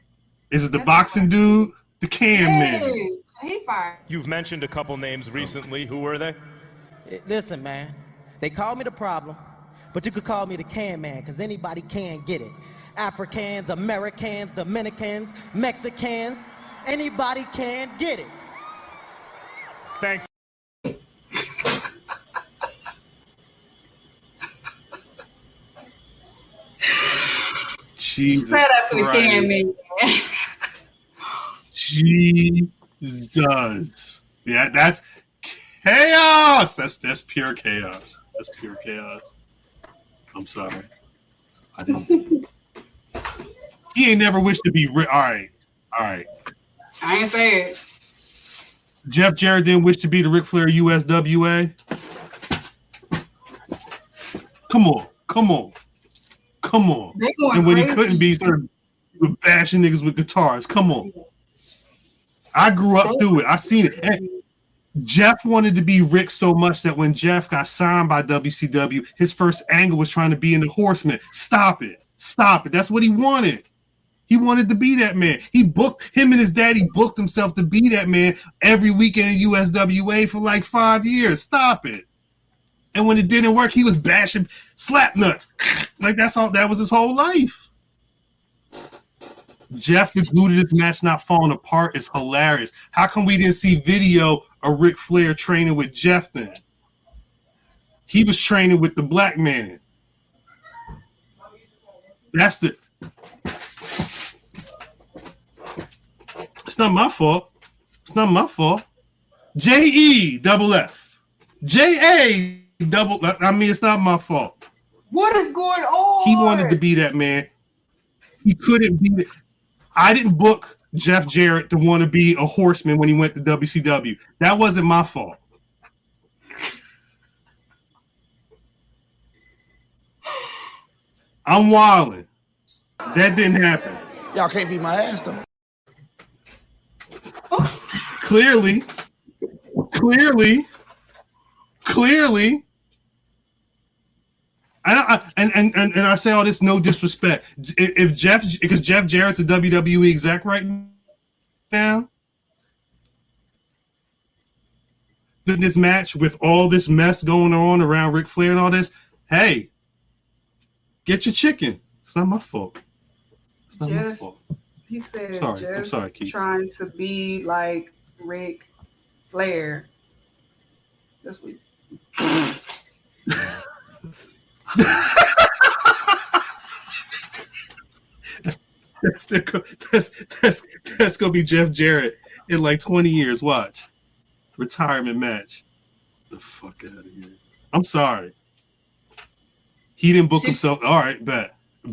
Is it the boxing dude? The Can Man. He fired. You've mentioned a couple names recently. Who were they? Listen, man. They call me the problem, but you could call me the Can Man, because anybody can get it. Africans, Americans, Dominicans, Mexicans, anybody can get it. Thanks. Jesus Shout out to the Can Man. Jesus. Yeah, that's chaos. That's pure chaos. That's pure chaos. I'm sorry. I didn't. He ain't never wished to be All right. I ain't say it. Jeff Jarrett didn't wish to be the Ric Flair USWA. Come on. And when he couldn't be, he started bashing niggas with guitars. Come on. I grew up through it. I seen it. And Jeff wanted to be Rick so much that when Jeff got signed by WCW, his first angle was trying to be in the Horsemen. Stop it. That's what he wanted. He wanted to be that man. Him and his daddy booked himself to be that man every weekend in USWA for like 5 years. Stop it. And when it didn't work, he was bashing slap nuts. Like that was his whole life. Jeff, the glue to this match not falling apart is hilarious. How come we didn't see video of Ric Flair training with Jeff then? He was training with the black man. It's not my fault. J-E-double-F. J-A-double-F. I mean, it's not my fault. What is going on? He wanted to be that man. He couldn't be it. I didn't book Jeff Jarrett to want to be a horseman when he went to WCW. That wasn't my fault. I'm wilding. That didn't happen. Y'all can't beat my ass though. Clearly. And I say all this no disrespect. Because Jeff Jarrett's a WWE exec right now. In this match with all this mess going on around Ric Flair and all this, hey, get your chicken. It's not my fault. It's not my fault. He said, I'm sorry, Keith. Trying to be like Ric Flair. That's what. That's gonna be Jeff Jarrett in like 20 years. Watch. Retirement match. The fuck out of here. I'm sorry. He didn't book himself. All right, bet. He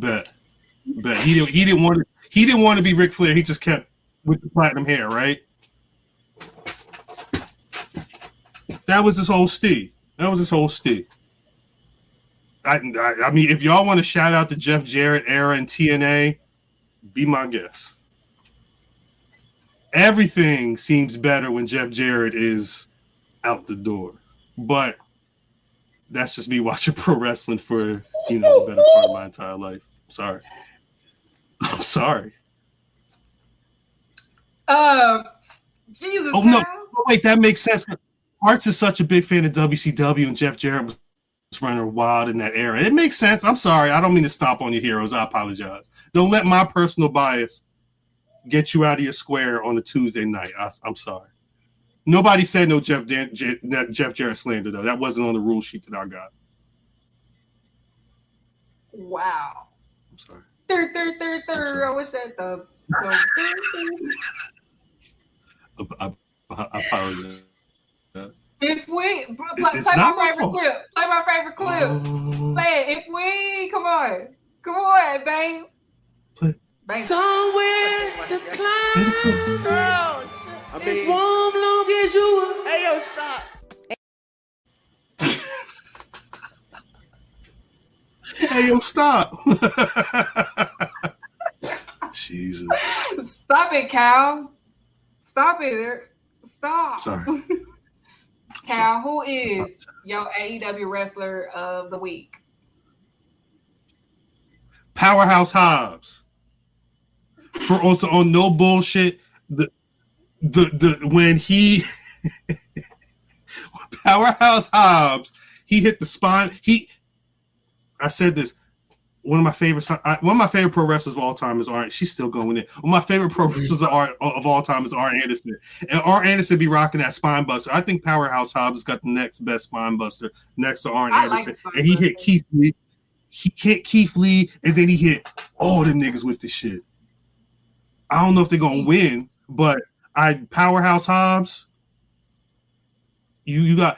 didn't want to be Ric Flair. He just kept with the platinum hair, right? That was his whole steed. I mean, if y'all want to shout out the Jeff Jarrett era in TNA, be my guest. Everything seems better when Jeff Jarrett is out the door. But that's just me watching pro wrestling for, the better part of my entire life. I'm sorry. Jesus. Oh, no. Wait, that makes sense. Hart's is such a big fan of WCW, and Jeff Jarrett was running wild in that era. It makes sense. I'm sorry. I don't mean to stomp on your heroes. I apologize. Don't let my personal bias get you out of your square on a Tuesday night. I'm sorry. Nobody said no Jeff Jarrett slander, though. That wasn't on the rule sheet that I got. Wow. I'm sorry. I wish that I apologize. If we play my favorite clip. Play it. If we come on, babe. Somewhere to climb. It's warm long as you. Hey, yo, stop. Hey, yo, stop. Jesus. Stop it, Khal. Stop it. Stop. Sorry. Khal, who is your AEW wrestler of the week? Powerhouse Hobbs. For also on no bullshit, when he Powerhouse Hobbs, he hit the spine. I said this. One of my favorite pro wrestlers of all time is Arn. She's still going in. One of my favorite pro wrestlers of all time is Arn Anderson, and Arn Anderson be rocking that spine buster. I think Powerhouse Hobbs has got the next best spine buster next to Arn Anderson, and he hit Keith Lee. He hit Keith Lee, and then he hit all them niggas with this shit. I don't know if they're gonna win, but Powerhouse Hobbs, you got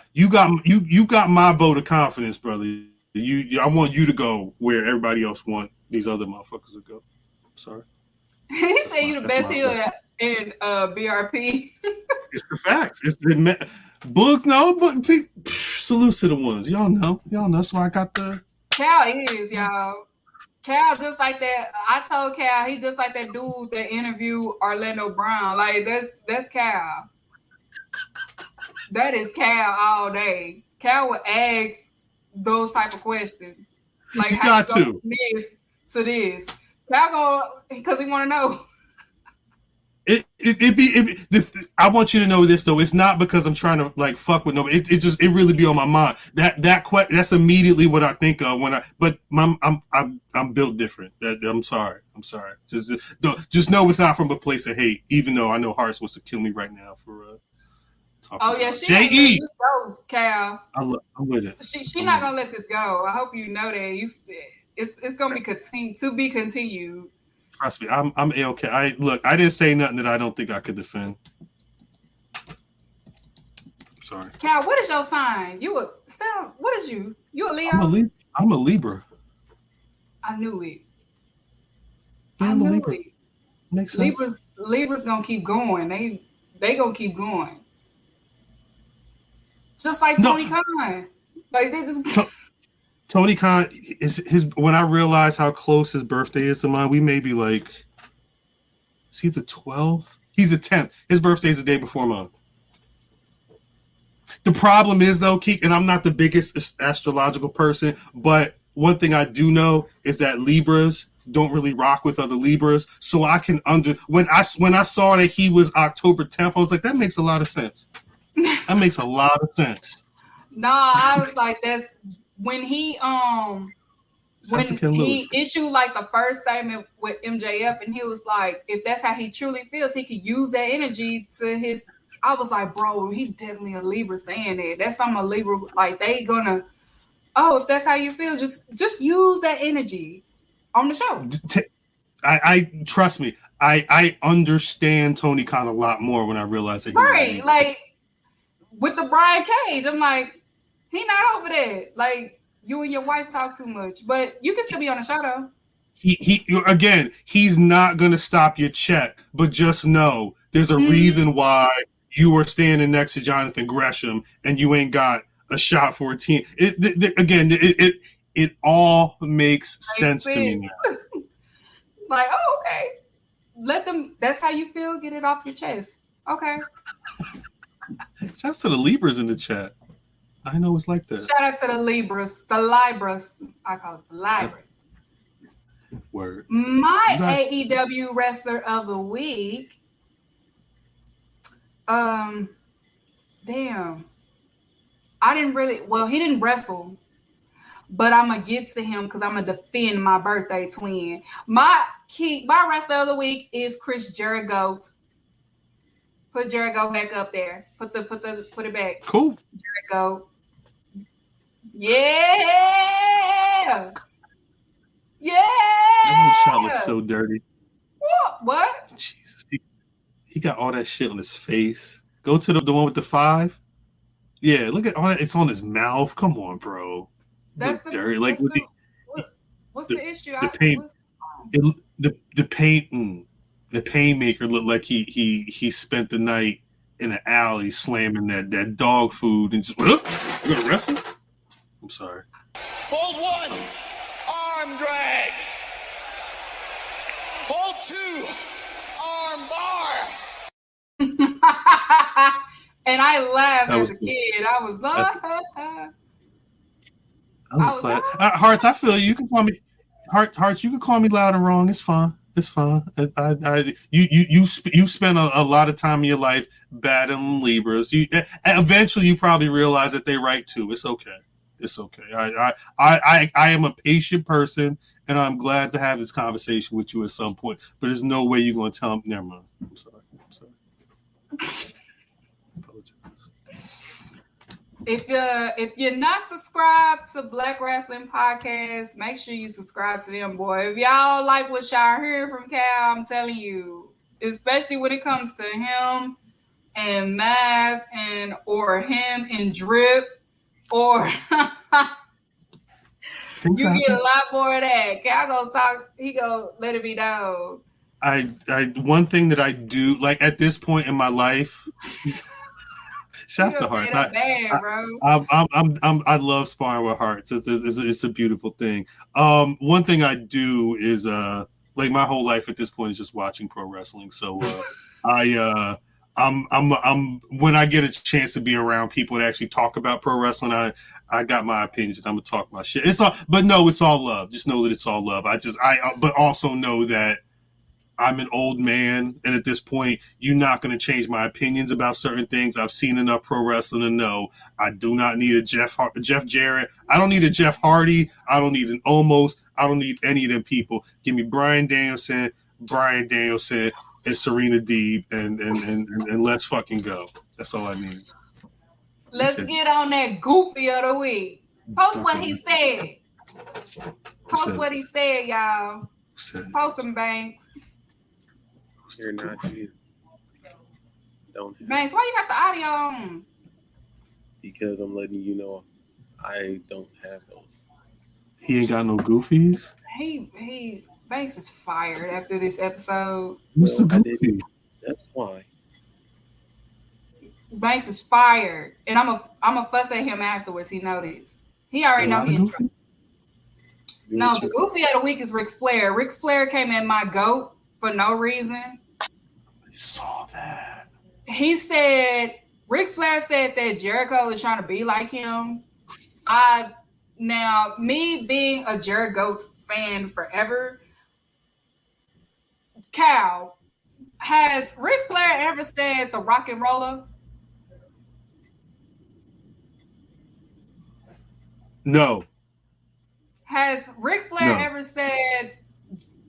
my vote of confidence, brother. I want you to go where everybody else want these other motherfuckers to go. Sorry. He said you the best healer in BRP. It's the facts. It's the book. No, but salute to the ones. Y'all know. That's why I got the. Khal is, y'all. Khal just like that. I told Khal he just like that dude that interviewed Orlando Brown. Like that's Khal. That is Khal all day. Khal would ask those type of questions. Like you how got you to go from this to this. Khal go because he want to know. I want you to know this though. It's not because I'm trying to like fuck with nobody. It really be on my mind. That's immediately what I think of when I'm built different. I'm sorry. Just know it's not from a place of hate. Even though I know Harris wants to kill me right now for. Oh yeah, she J.E. Go, Khal. I'm with it. She not gonna let this go. I hope you know that. It's gonna be continued. Trust me, I'm A-okay. I didn't say nothing that I don't think I could defend. Sorry. Khal, what is your sign? What is you? You a Leo? I'm a Libra. I knew it. Yeah, I'm a Libra. It. Makes sense. Libra's gonna keep going. They gonna keep going. Just like Tony Khan. Like they just Tony Khan is when I realized how close his birthday is to mine, we may be like, is he the 12th? He's the 10th. His birthday is the day before mine. The problem is though, Keek, and I'm not the biggest astrological person, but one thing I do know is that Libras don't really rock with other Libras. So I can when I saw that he was October 10th, I was like, that makes a lot of sense. That makes a lot of sense. Nah, I was like, that's when he issued like the first statement with MJF, and he was like, if that's how he truly feels, he could use that energy to his. I was like, bro, he definitely a Libra saying that. That's from a Libra. Like they gonna, if that's how you feel, just use that energy on the show. I trust me. I understand Tony Khan a lot more when I realized that. Right, like with the Brian Cage, I'm like, he He not over there. Like, you and your wife talk too much, but you can still be on the show though. He's not gonna stop your check, but just know there's a reason why you were standing next to Jonathan Gresham and you ain't got a shot for a team. It all makes sense to me now. Like, oh, okay. Let them. That's how you feel. Get it off your chest. Okay. Shouts to the Libras in the chat. I know it's like that. Shout out to the Libras. The Libras. I call it the Libras. Word. My AEW wrestler of the week. Damn. I didn't really. Well, he didn't wrestle. But I'm gonna get to him because I'm gonna defend my birthday twin. My wrestler of the week is Chris Jericho. Put Jericho back up there. Put it back. Cool. Jericho. Yeah. That shot looks so dirty. What? Jesus. He got all that shit on his face. Go to the one with the 5. Yeah, look at all that. It's on his mouth. Come on, bro. That's the dirty. Like what's the issue? The paint. The paint. The Painmaker looked like he spent the night in an alley slamming that dog food and just you gonna wrestle? I'm sorry. Hold 1, arm drag. Hold 2, arm bar. And I laughed as a kid. I was like, Hearts, I feel you. You can call me Hearts. You can call me loud and wrong. It's fine. It's fine. You spend a lot of time in your life battling Libras. Eventually you probably realize that they right too. It's okay. It's okay. I am a patient person, and I'm glad to have this conversation with you at some point. But there's no way you're going to tell me. Never mind. I'm sorry. If you're not subscribed to Black Rasslin Podcast, make sure you subscribe to them, boy. If y'all like what y'all heard from Khal, I'm telling you, especially when it comes to him and Math or him and Drip, or you get a lot more of that. Khal gonna talk. He gonna let it be known. One thing that I do, like at this point in my life. Shouts to Hearts. I love sparring with Hearts. It's a beautiful thing. One thing I do is like my whole life at this point is just watching pro wrestling. So I'm when I get a chance to be around people that actually talk about pro wrestling, I got my opinions and I'm gonna talk my shit. It's all love. Just know that it's all love. But also know that I'm an old man, and at this point, you're not going to change my opinions about certain things. I've seen enough pro wrestling to know I do not need a Jeff Jarrett. I don't need a Jeff Hardy. I don't need an Omos. I don't need any of them people. Give me Bryan Danielson, and Serena Deeb, and let's fucking go. That's all I need. Let's get on that goofy of the week. Post what he said. Post what he said, y'all. Post them, Banks. You're not. Don't. Banks, why you got the audio on? Because I'm letting you know I don't have those. He ain't got no goofies? He Banks is fired after this episode. What's the goofy? That's why. Banks is fired. And I'm a fuss at him afterwards. He know this. He already know he in trouble. No, the goofy of the week is Ric Flair. Ric Flair came at my GOAT for no reason. I saw that. He said, Ric Flair said that Jericho was trying to be like him. Now, me being a Jericho fan forever, Khal, has Ric Flair ever said the rock and roller? No. Has Ric Flair ever said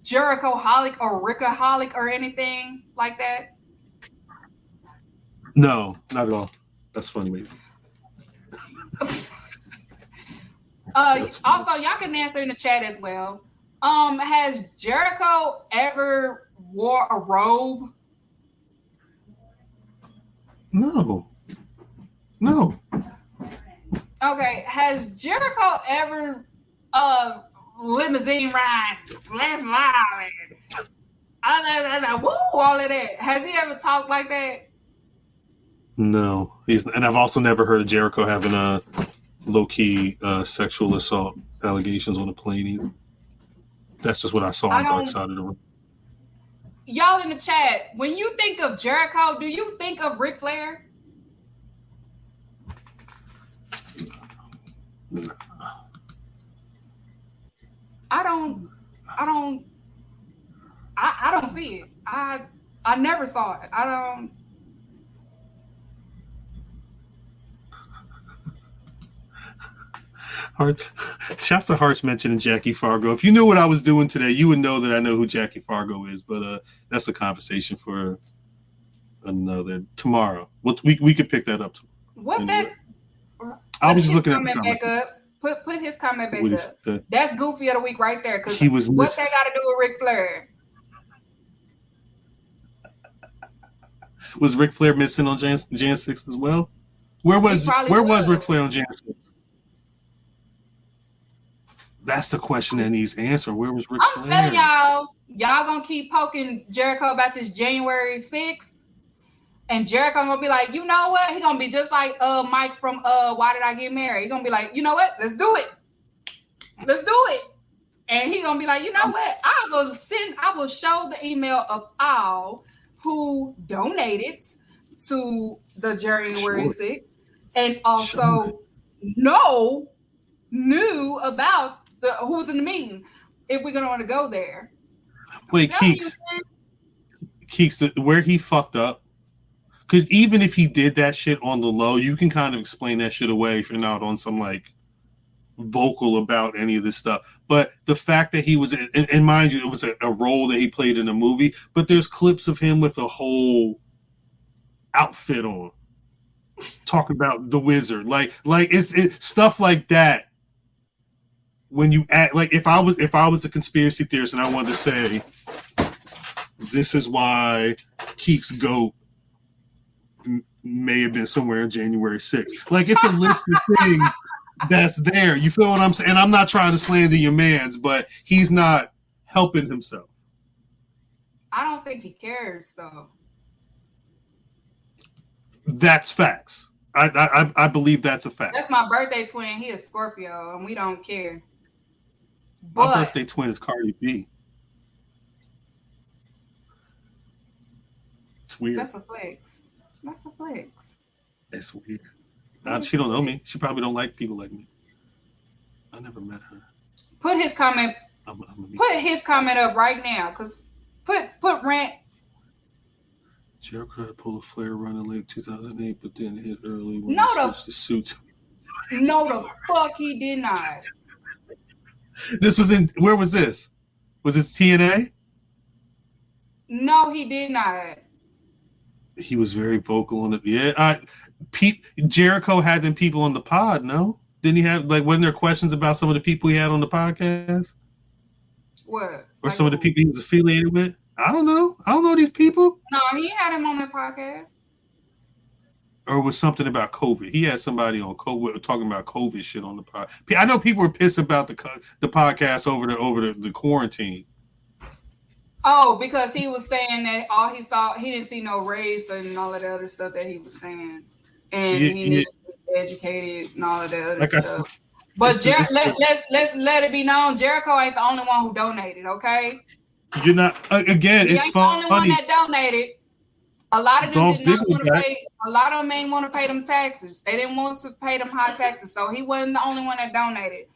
Jericho-holic or Rick-a-holic or anything like that? No, not at all. That's funny, maybe. Also, y'all can answer in the chat as well. Has Jericho ever wore a robe? No. Okay, has Jericho ever limousine ride? Let's ride. Woo, all of that. Has he ever talked like that? No, and I've also never heard of Jericho having a low-key sexual assault allegations on a plane either. That's just what I saw on Dark Side of the Ring. Y'all in the chat, when you think of Jericho, do you think of Ric Flair? No. I don't see it. I never saw it. I don't. Shouts to Harsh mentioning Jackie Fargo. If you knew what I was doing today, you would know that I know who Jackie Fargo is. But that's a conversation for another tomorrow. We could pick that up. What anyway. that? I was just looking at the comment back up. Put his comment back up. That's Goofy of the Week right there. Because what's that got to do with Ric Flair? Was Ric Flair missing on Jan 6 as well? Where was Ric Flair on Jan 6? That's the question that needs answer. Where was Ric Flair? I'm telling y'all gonna keep poking Jericho about this January 6th, and Jericho gonna be like, you know what? He gonna be just like Mike from Why Did I Get Married? He gonna be like, you know what? Let's do it. And he gonna be like, you know what? I will show the email of all who donated to the January 6th, and also knew about who's in the meeting if we're gonna want to go there. Wait, Keeks, where he fucked up, because even if he did that shit on the low, you can kind of explain that shit away if you're not on some like vocal about any of this stuff. But the fact that he was, and mind you, it was a role that he played in a movie, but there's clips of him with a whole outfit on, talking about the wizard, like it's stuff like that. When you act like if I was a conspiracy theorist and I wanted to say this is why Keeks' goat may have been somewhere on January 6th. Like it's a list of things that's there. You feel what I'm saying? And I'm not trying to slander your mans, but he's not helping himself. I don't think he cares though. That's facts. I believe that's a fact. That's my birthday twin. He is Scorpio, and we don't care. But my birthday twin is Cardi B. It's weird. That's a flex. That's weird. She don't know me. She probably don't like people like me. I never met her. Put his comment. Put his comment up right now, cause put rant. Jericho had pulled a Flair run in late 2008, but then hit early when he switched the suits. No, the fuck he did not. This was in, where was this? Was this TNA? No, he did not. He was very vocal on it. Yeah, Jericho had them people on the pod, no? Didn't he have, like, wasn't there questions about some of the people he had on the podcast? What? Or some of the people he was affiliated with? I don't know. I don't know these people. No, he had him on the podcast. Or was something about COVID? He had somebody on COVID talking about COVID shit on the pod. I know people were pissed about the podcast over the quarantine. Oh, because he was saying that all he saw, he didn't see no race and all of the other stuff that he was saying, and he needed to be educated and all of the other stuff. But let's let it be known, Jericho ain't the only one who donated. Okay, you're not. Again, it's ain't the only one that donated. A lot of them did not want to pay. A lot of them ain't want to pay them taxes. They didn't want to pay them high taxes, so he wasn't the only one that donated.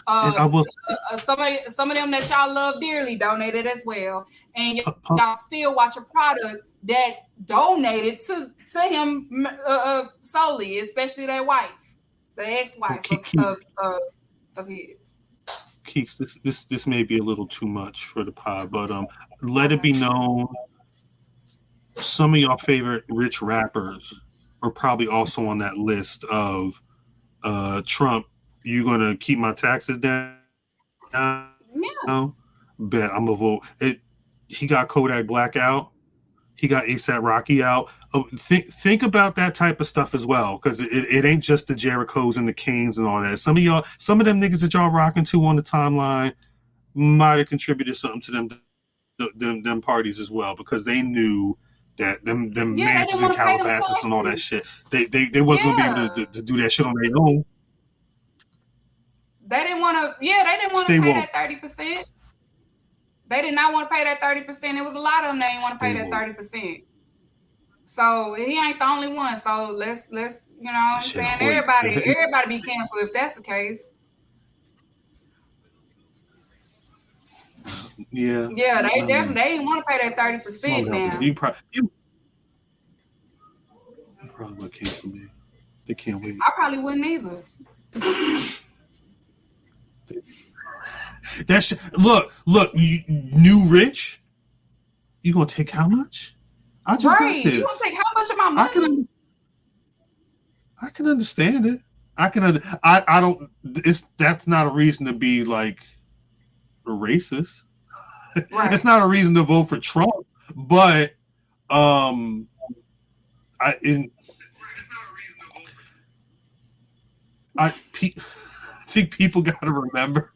Some of them that y'all love dearly donated as well, and y'all still watch a product that donated to him solely, especially their wife, the ex-wife of his. Keeks, this may be a little too much for the pod, but let it be known, some of y'all favorite rich rappers are probably also on that list of Trump. You gonna keep my taxes down? Yeah. No? Bet I'm gonna vote. He got Kodak Black out. He got ASAP Rocky out. Think about that type of stuff as well, because it ain't just the Jerichos and the Kanes and all that. Some of them niggas that y'all rocking to on the timeline might have contributed something to them parties as well, because they knew that them matches and Calabasas and all that shit, they wasn't gonna be able to do that shit on their own. They didn't want to. Yeah, they didn't want to pay that 30%. They did not want to pay that 30%. It was a lot of them that didn't want to pay that 30%. So he ain't the only one. So let's you know what I'm saying? Everybody be canceled if that's the case. Yeah. Yeah, they definitely they didn't want to pay that 30% now. You probably would cancel me. They can't wait. I probably wouldn't either. That's look. You new rich. You gonna take how much? I just got this. You gonna take how much of my money? I can understand it. I don't. That's not a reason to be like a racist. Right. It's not a reason to vote for Trump. But I think people got to remember,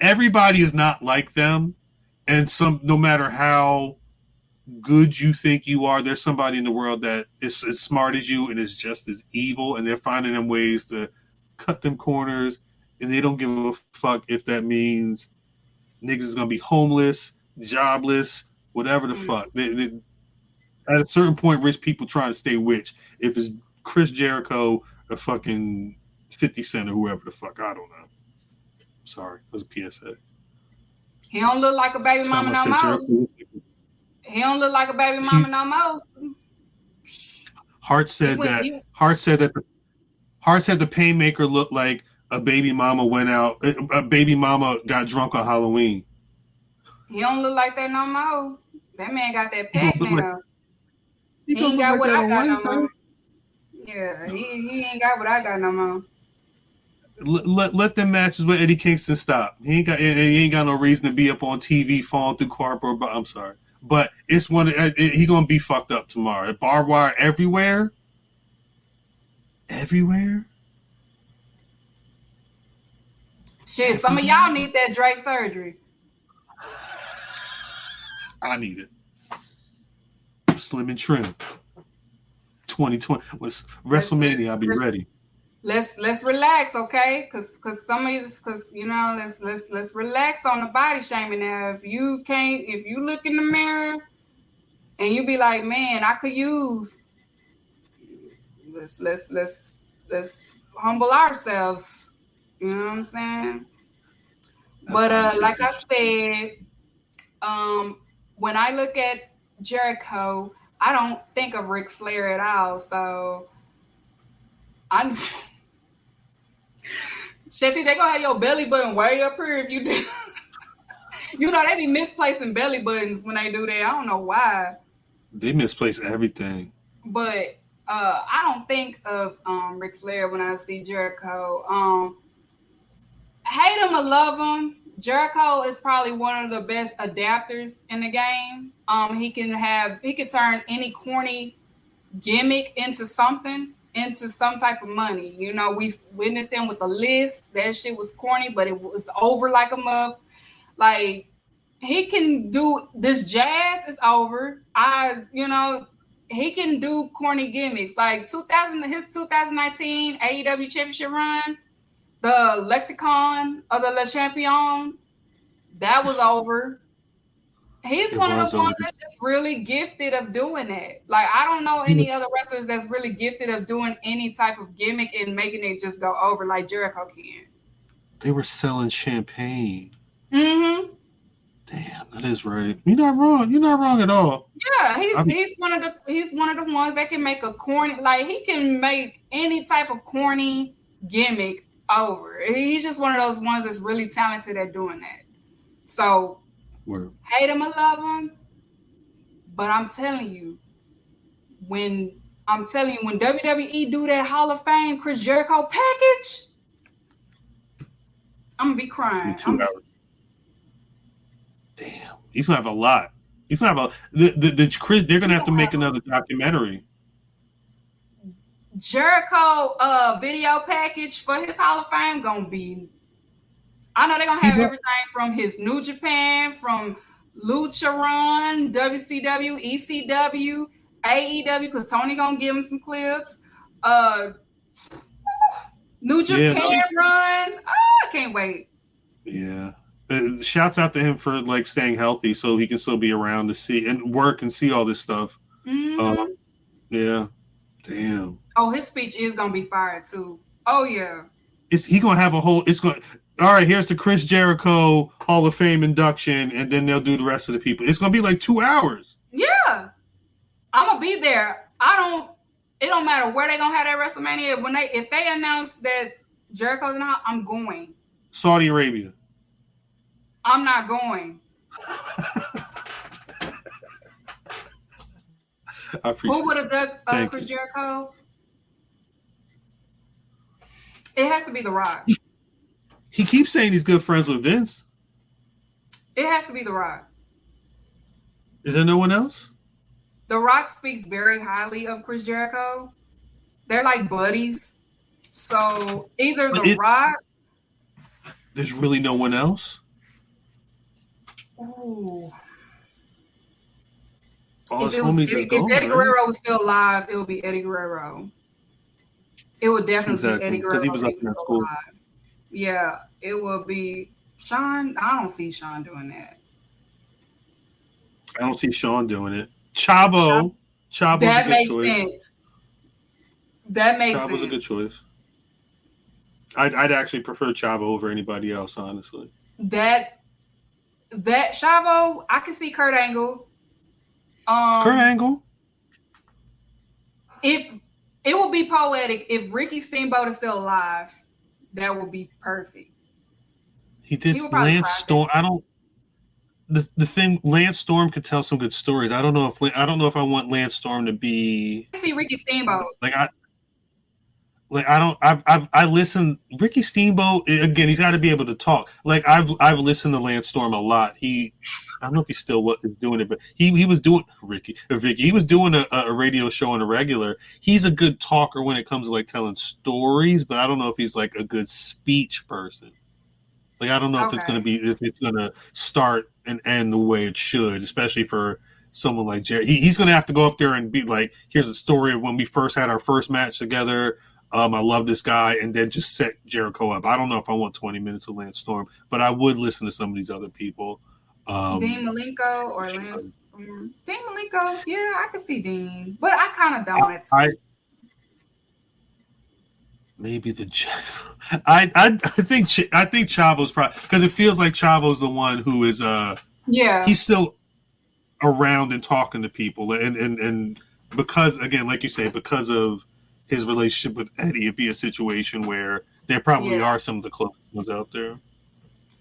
everybody is not like them, and no matter how good you think you are, there's somebody in the world that is as smart as you and is just as evil, and they're finding them ways to cut them corners, and they don't give a fuck if that means niggas is gonna be homeless, jobless, whatever the fuck. They, at a certain point, rich people trying to stay rich. If it's Chris Jericho or fucking 50 Cent or whoever the fuck, I don't know. Sorry, it was a PSA. He don't look like a baby mama no more. He don't look like a baby mama no more. Hart said the Painmaker looked like a baby mama went out. A baby mama got drunk on Halloween. He don't look like that no more. That man got that pack now. He ain't got what I got no more. Yeah, he ain't got what I got no more. Let them matches with Eddie Kingston stop. He ain't got no reason to be up on TV falling through cardboard. But I'm sorry, but it's one. He gonna be fucked up tomorrow. Barbed wire everywhere. Shit, some of y'all need that Drake surgery. I need it. Slim and trim. 2020 was WrestleMania. I'll be ready. Let's relax, okay? Cause you know, let's relax on the body shaming now. If you look in the mirror and you be like, man, I could use. Let's humble ourselves. You know what I'm saying? But like I said, when I look at Jericho, I don't think of Ric Flair at all. So I'm Shetty, they gonna have your belly button way up here if you do. You know, they be misplacing belly buttons when they do that. I don't know why. They misplace everything. But I don't think of Ric Flair when I see Jericho. Hate him or love him, Jericho is probably one of the best adapters in the game. He can turn any corny gimmick into some type of money. You know, we witnessed him with the list. That shit was corny, but it was over like a mug. Like, he can do this. Jazz is over. He can do corny gimmicks. Like his 2019 AEW Championship run, the Lexicon of the Le Champion, that was over. He's one of the ones that's just really gifted of doing that. Like, I don't know any other wrestlers that's really gifted of doing any type of gimmick and making it just go over like Jericho can. They were selling champagne. Mm-hmm. Damn, that is right. You're not wrong. You're not wrong at all. Yeah, he's one of the ones that can make a corny, like, he can make any type of corny gimmick over. He's just one of those ones that's really talented at doing that. So hate him or love him, but I'm telling you, when WWE do that Hall of Fame Chris Jericho package, I'm gonna be crying. Damn, he's gonna have a lot. He's not about the Chris. They're gonna have to make another documentary. Jericho video package for his Hall of Fame gonna be. I know they're gonna have everything from his New Japan, from Lucha Run, WCW, ECW, AEW, because Tony gonna give him some clips. New Japan run. I can't wait. Yeah. Shouts out to him for like staying healthy so he can still be around to see and work and see all this stuff. Mm-hmm. Yeah. Damn. Oh, his speech is gonna be fire too. Oh yeah. He gonna have a whole. It's going. All right. Here's the Chris Jericho Hall of Fame induction, and then they'll do the rest of the people. It's gonna be like 2 hours. Yeah, I'm gonna be there. It don't matter where they gonna have that WrestleMania. If they announce that Jericho's in the house, I'm going. Saudi Arabia. I'm not going. I appreciate. Who would have done Chris Jericho? It has to be The Rock. He keeps saying he's good friends with Vince. It has to be The Rock. Is there no one else? The Rock speaks very highly of Chris Jericho. They're like buddies. So either The Rock. There's really no one else? Ooh. If Eddie Guerrero was still alive, it would be Eddie Guerrero. It would definitely be Eddie Guerrero. Because he was up in school. Alive. Yeah, it will be Sean. I don't see Sean doing that. I don't see Sean doing it. Chavo's a good choice. Sense. That makes sense. Chavo's a good choice. I'd actually prefer Chavo over anybody else, honestly. That Chavo, I can see Kurt Angle. Kurt Angle. If it would be poetic if Ricky Steamboat is still alive, that would be perfect. He did Lance Storm. I don't. The thing, Lance Storm could tell some good stories. I don't know if I want Lance Storm to be. I see Ricky Steamboat. I listen. Ricky Steamboat again. He's got to be able to talk. Like I've listened to Lance Storm a lot. I don't know if he's still doing it, but he was doing Vicky. He was doing a radio show on a regular. He's a good talker when it comes to like telling stories, but I don't know if he's like a good speech person. Like I don't know if it's gonna start and end the way it should, especially for someone like Jerry. He's gonna have to go up there and be like, "Here's a story of when we first had our first match together. I love this guy," and then just set Jericho up. I don't know if I want 20 minutes of Lance Storm, but I would listen to some of these other people. Dean Malenko or Lance. Dean Malenko, yeah, I can see Dean, but I kind of don't. Maybe I think Chavo's probably, because it feels like Chavo's the one who is he's still around and talking to people, and because again, like you say, because of his relationship with Eddie, it'd be a situation where there probably are some of the close ones out there.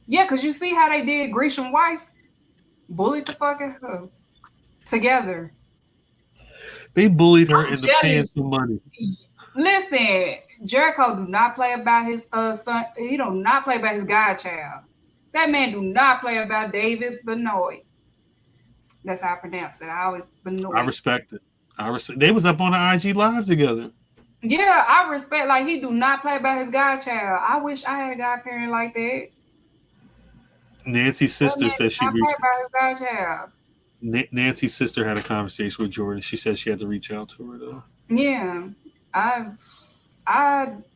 Yeah, because you see how they did Grisham's wife, bullied the fucking her together. They bullied her into paying some money. Listen, Jericho do not play about his son. He do not play about his godchild. That man do not play about David Benoit. That's how I pronounce it. I always Benoit. I respect it. They was up on the IG Live together. Yeah, I respect. Like he do not play about his godchild. I wish I had a godparent like that. Nancy's sister said she reached. About his godchild. Nancy's sister had a conversation with Jordan. She said she had to reach out to her though. Yeah,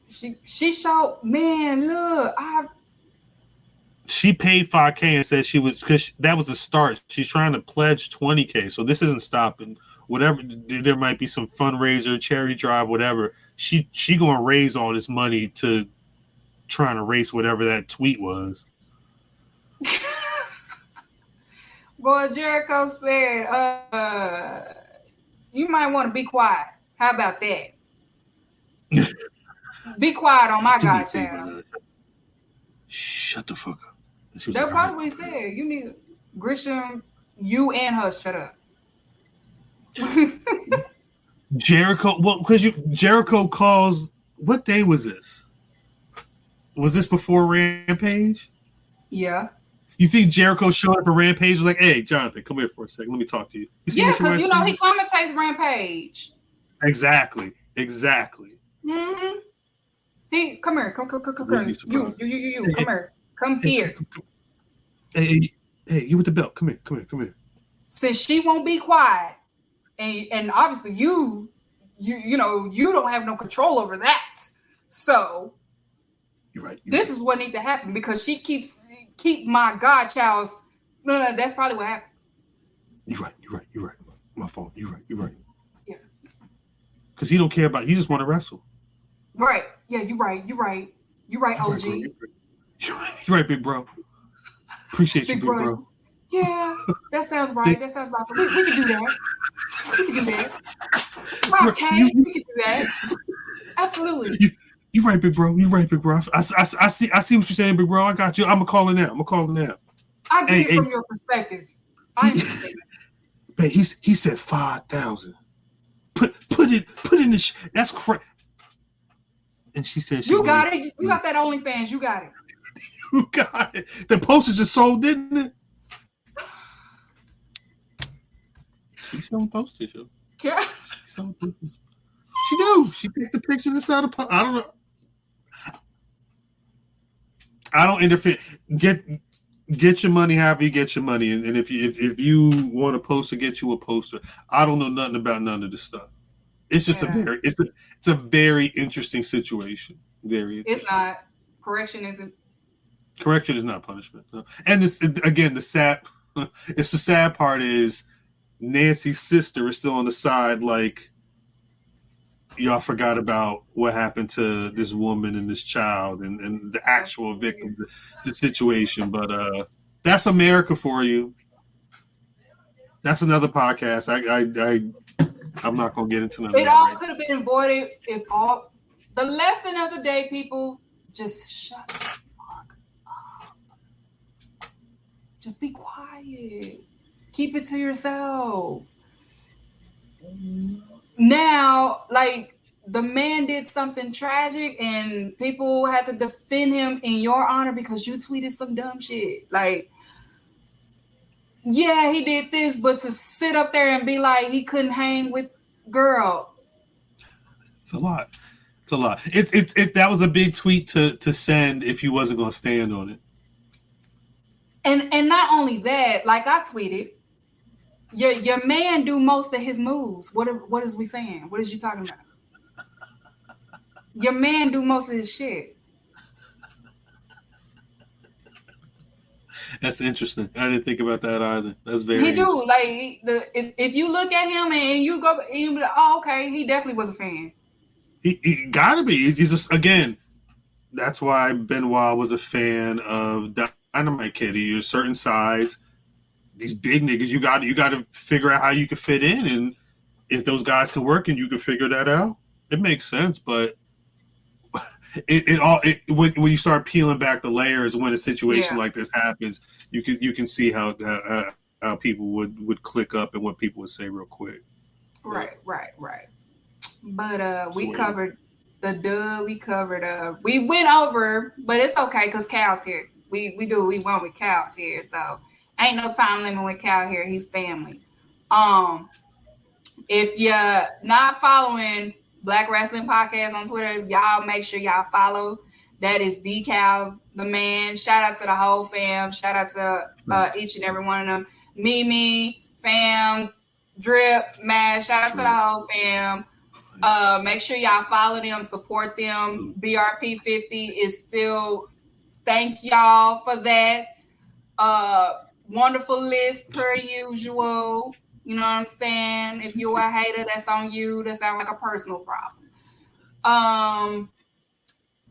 she showed, man, look, she paid $5K and said she was, because that was the start. She's trying to pledge $20K, so this isn't stopping. Whatever, there might be some fundraiser, charity drive, whatever. She gonna raise all this money to trying to erase whatever that tweet was. Boy, Jericho said, you might want to be quiet. How about that? Be quiet on my godchild. Shut the fuck up. That's probably said. You need Grisham, you and her shut up. Jericho, well, because Jericho calls. What day was this? Was this before Rampage? Yeah. You think Jericho showed up at Rampage was like, hey, Jonathan, come here for a second. Let me talk to you. Yeah, because he commentates Rampage. Exactly. Mm-hmm. He come here. Come here. You come here. Come here. Hey, you with the belt. Come here. Since she won't be quiet, and obviously you don't have no control over that. So you're right. This is what needs to happen because she keep my godchild's. No, that's probably what happened. You're right. My fault. You're right. Yeah. Because he don't care about. He just want to wrestle. Right. Yeah. You're right. OG. You're right, big bro. Appreciate you, big bro. Yeah, that sounds right. That sounds about right. We can do that. Okay, we can do that. Absolutely. You're right, big bro. I see what you're saying, big bro. I got you. I'm gonna call it now. I get it from your perspective. I understand. But he said 5,000. Put it in the. That's correct. And she said, "You got it. You got that OnlyFans. You got it. You got it. The poster just sold, didn't it?" She's selling posters, yo. Yeah. She do. She picked the pictures inside the post. I don't know. I don't interfere. Get your money however you get your money, and if you want a poster, get you a poster. I don't know nothing about none of this stuff. It's just it's a very interesting situation. Very interesting. It's not. Correction isn't. Correction is not punishment. No. And it's again the sad part is Nancy's sister is still on the side like y'all forgot about what happened to this woman and this child and the actual victims, the situation. But that's America for you. That's another podcast. I'm not gonna get into that. It all could have been avoided if all the lesson of the day, people, just shut the fuck up. Just be quiet. Keep it to yourself. Now, like the man did something tragic and people had to defend him in your honor because you tweeted some dumb shit. Like, yeah, he did this, but to sit up there and be like he couldn't hang with girl. It's a lot. That was a big tweet to send if you wasn't gonna stand on it. And not only that, like I tweeted, your man do most of his moves. What is we saying? What is you talking about? Your man do most of his shit. That's interesting. I didn't think about that either. That's very. He do like if you look at him and you go, you be like, oh, okay, he definitely was a fan. He gotta be. He's just again. That's why Benoit was a fan of Dynamite Kid. You're a certain size. These big niggas, you got to figure out how you can fit in, and if those guys can work and you can figure that out, it makes sense. But when you start peeling back the layers, when a situation like this happens, you can see how people would click up and what people would say real quick. Right. But we covered the dub. We went over, but it's okay because Khal's here. We went with Khal's here, so. Ain't no time limit with Khal here. He's family. If you're not following Black Wrestling Podcast on Twitter, y'all make sure y'all follow. That is Khal, the man. Shout out to the whole fam. Shout out to each and every one of them. Mimi, fam, Drip, Mash. Shout out to the whole fam. Make sure y'all follow them, support them. BRP 50 is still. Thank y'all for that. Wonderful list per usual. You know what I'm saying? If you're a hater, that's on you. That sounds like a personal problem.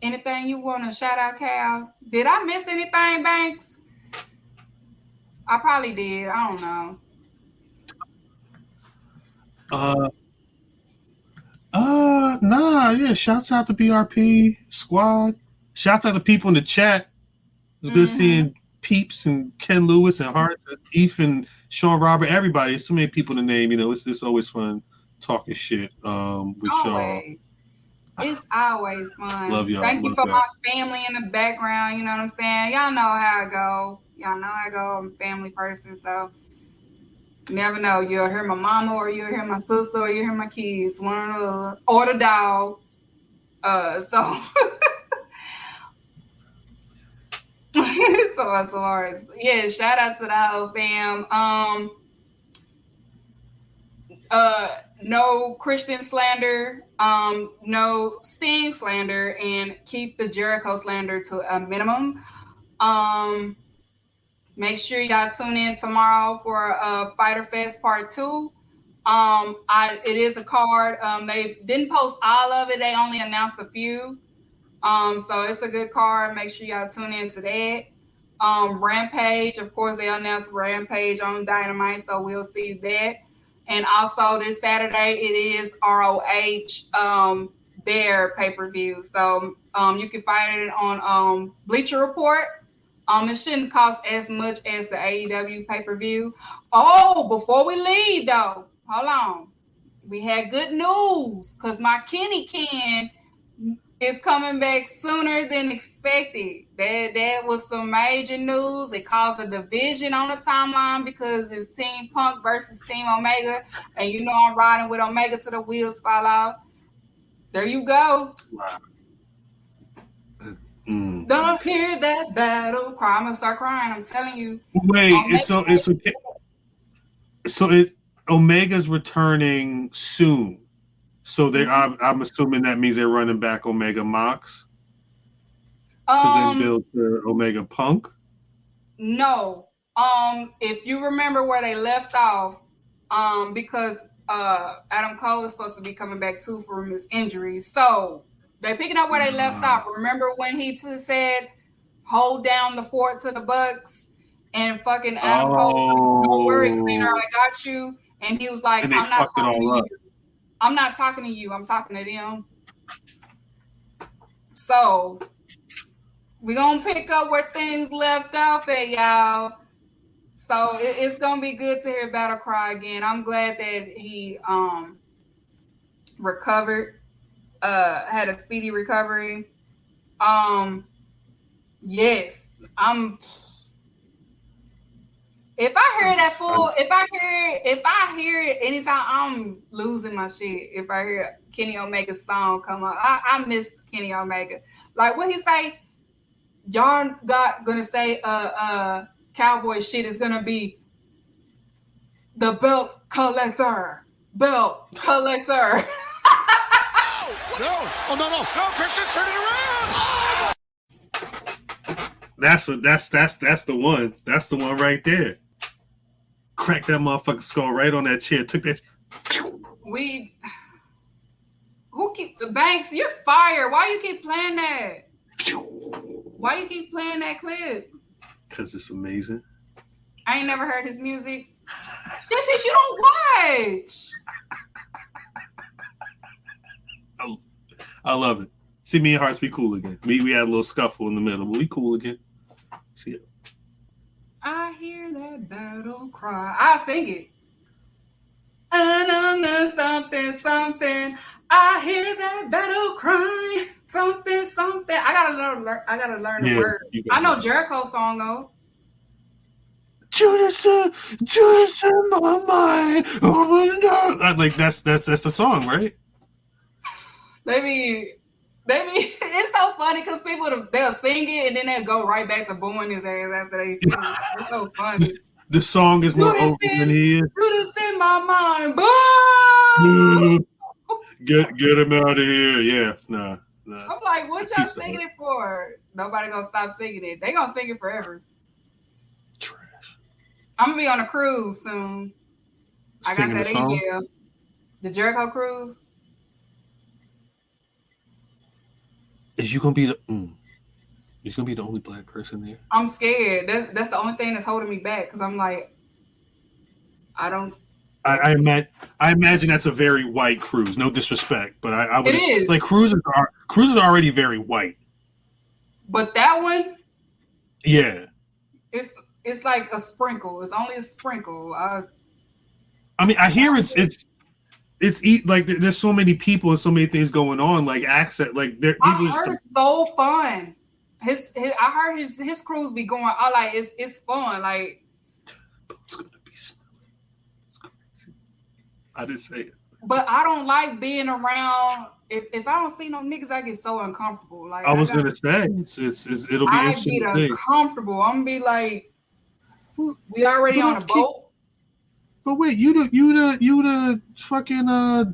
Anything you want to shout out, Khal? Did I miss anything, Banks? I probably did. I don't know. Nah, yeah. Shouts out to BRP squad. Shouts out to people in the chat. It's good seeing Peeps and Ken Lewis and Hart, Eve and Sean Robert, everybody. There's so many people to name. You know, it's always fun talking shit with y'all. It's always fun. Love y'all. Thank you for my family in the background. You know what I'm saying? Y'all know how it go. Y'all know I go. I'm a family person, so you never know. You'll hear my mama, or you'll hear my sister, or you'll hear my kids, one or the dog. So so as far as shout out to the whole fam. No Christian slander, no Sting slander, and keep the Jericho slander to a minimum. Make sure y'all tune in tomorrow for Fyter Fest Part 2. It is a card. They didn't post all of it. They only announced a few. So it's a good card. Make sure y'all tune in to that. Rampage, of course, they announced Rampage on Dynamite, so we'll see that. And also this Saturday, it is ROH, their pay-per-view. So you can find it on Bleacher Report. It shouldn't cost as much as the AEW pay-per-view. Oh, before we leave, though, hold on. We had good news because my Kenny Can is coming back sooner than expected. That was some major news. It caused a division on the timeline because it's Team Punk versus Team Omega. And you know I'm riding with Omega till the wheels fall off. There you go. Wow. Don't hear that battle cry. I'm gonna start crying. I'm telling you. Wait, Omega's returning soon. So I'm assuming that means they're running back Omega Mox to then build to Omega Punk. No. If you remember where they left off, because Adam Cole is supposed to be coming back too from his injury. So they're picking up where they left off. Remember when he said, hold down the fort to the Bucks, and fucking Adam Cole, don't worry, Cleaner, I got you. And he was like, I'm not talking to you. I'm not talking to you. I'm talking to them. So we're going to pick up where things left off at, y'all. So it's going to be good to hear Battle Cry again. I'm glad that he recovered, had a speedy recovery. Yes, if I hear that fool, if I hear it anytime, I'm losing my shit. If I hear Kenny Omega's song come up, I miss Kenny Omega. Like what he say, y'all gonna say cowboy shit is gonna be the belt collector. No, Christian, turn it around. That's the one. That's the one right there. Cracked that motherfucking skull right on that chair. Took that. Banks? You're fired. Why you keep playing that? Why you keep playing that clip? Because it's amazing. I ain't never heard his music. Since you don't watch. I love it. See, me and Hearts, we cool again. We had a little scuffle in the middle, but we cool again. See it. I hear that battle cry. I'll sing it. Something. I hear that battle cry. Something. I gotta learn the word. I know Jericho's song though. Judas in my mind. Like that's a song, right? Maybe it's so funny because people they'll sing it and then they'll go right back to booing his ass after they sing it. It's so funny. The song is more over than he is. Judas in my mind. Boom! Get him out of here. Yeah, nah. I'm like, what y'all singing it for? Nobody gonna stop singing it. They gonna sing it forever. Trash. I'm gonna be on a cruise soon. I got that email. The Jericho cruise. Is you gonna be the? Is gonna be the only black person there? I'm scared. That's the only thing that's holding me back because I'm like, I don't. I imagine that's a very white cruise. No disrespect, but I would. It is. Like cruises are already very white. But that one. Yeah. It's like a sprinkle. It's only a sprinkle. I mean, I hear it's like there's so many people and so many things going on. Like accent, like I heard it's so fun. I heard his crews be going. I like it's fun. Like it's gonna be. It's crazy. I didn't say it. But I don't like being around. If I don't see no niggas, I get so uncomfortable. Like I was gonna say, it'll be interesting. I get uncomfortable. I'm gonna be like, we already on a boat. But wait, you the fucking I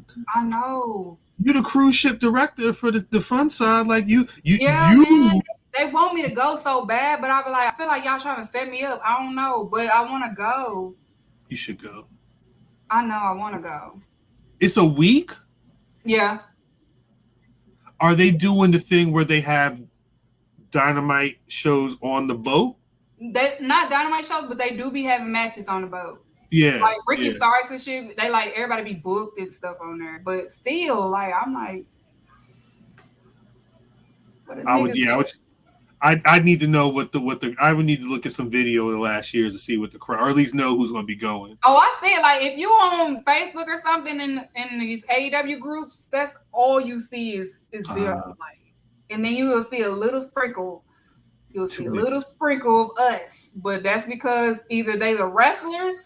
know. You the cruise ship director for the fun side. Like you. Man, they want me to go so bad, but I be like, I feel like y'all trying to set me up. I don't know, but I want to go. You should go. I know, I want to go. It's a week? Yeah. Are they doing the thing where they have Dynamite shows on the boat? They not Dynamite shows, but they do be having matches on the boat. Yeah. Like Ricky Starks and shit, they like everybody be booked and stuff on there. But still, like I'm like I need to know what the I would need to look at some video of the last years to see what the crowd, or at least know who's going to be going. Oh, I see it. Like if you on Facebook or something in these AEW groups, that's all you see is there. Like, and then you will see a little sprinkle. You'll see a little sprinkle of us, but that's because either they the wrestlers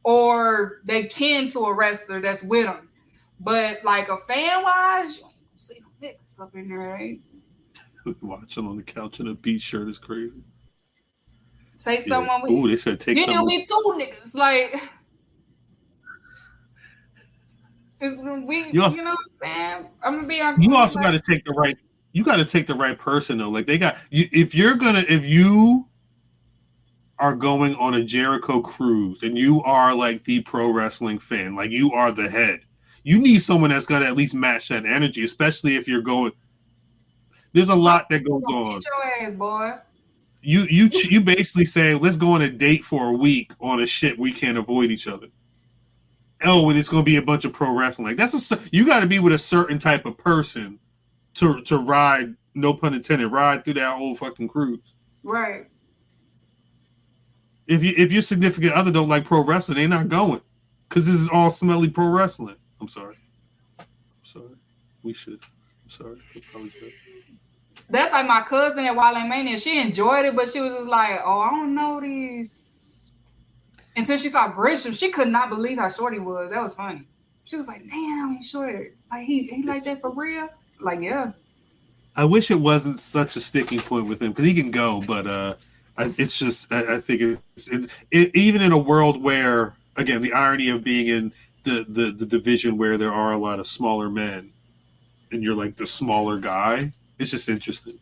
or they kin to a wrestler that's with them. But like a fan wise, you ain't gonna see no niggas up in there, right? Watching on the couch in a beach shirt is crazy. Say someone with you. They said take you someone. knew me too, niggas. Like it's we you know what I'm saying? I'm gonna be on. You also got to take the right. You got to take the right person though. Like they got you. If you are going on a Jericho cruise and you are like the pro wrestling fan, like you are the head, you need someone that's gonna at least match that energy, especially if you're going. There's a lot that goes on. Get your ass, boy. You basically say, let's go on a date for a week on a shit we can't avoid each other. Oh, and it's gonna be a bunch of pro wrestling. Like you got to be with a certain type of person to ride. No pun intended. Ride through that whole fucking cruise. Right. If your significant other don't like pro wrestling, they're not going because this is all smelly pro wrestling. I'm sorry. We should. I'm sorry. We probably should. That's like my cousin at Wild Mania. She enjoyed it, but she was just like, "Oh, I don't know these." Until she saw Grisham, she could not believe how short he was. That was funny. She was like, "Damn, he's short. Like he like that for real." Like, yeah. I wish it wasn't such a sticking point with him because he can go, but it's just I think it even in a world where again the irony of being in the division where there are a lot of smaller men, and you're like the smaller guy. It's just interesting.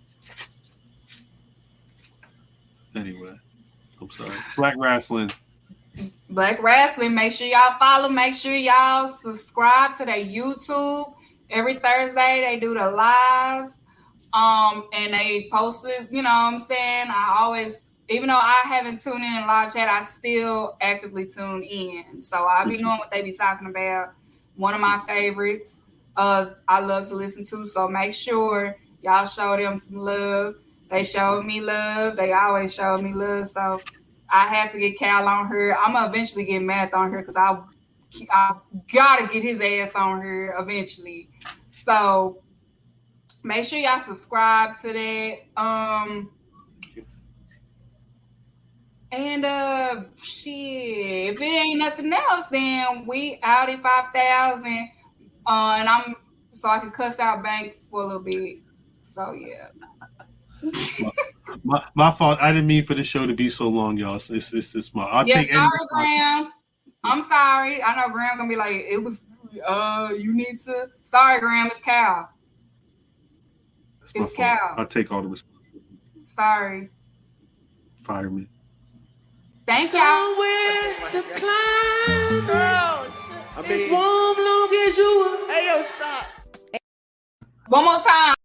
Anyway, I'm sorry. Black Rasslin. Make sure y'all follow. Make sure y'all subscribe to their YouTube. Every Thursday they do the lives. And they post it, you know what I'm saying? I always, even though I haven't tuned in live chat, I still actively tune in. So I'll be knowing what they be talking about. One of my favorites I love to listen to. So make sure y'all show them some love. They showed me love. They always showed me love. So I had to get Khal on her. I'm going to eventually get Matt on her because I got to get his ass on her eventually. So make sure y'all subscribe to that. And shit, if it ain't nothing else, then we out at 5,000. And I can cuss out Banks for a little bit. So yeah. my fault. I didn't mean for the show to be so long, y'all. It's my. I'll take sorry, Graham. I'm sorry. I know Graham gonna be like, it was. You need to. Sorry, Graham. It's Khal. It's Khal. I'll take all the responsibility. Sorry. Fire me. Thank y'all. Somewhere to climb. As warm long as you. Hey, yo, stop. One more time.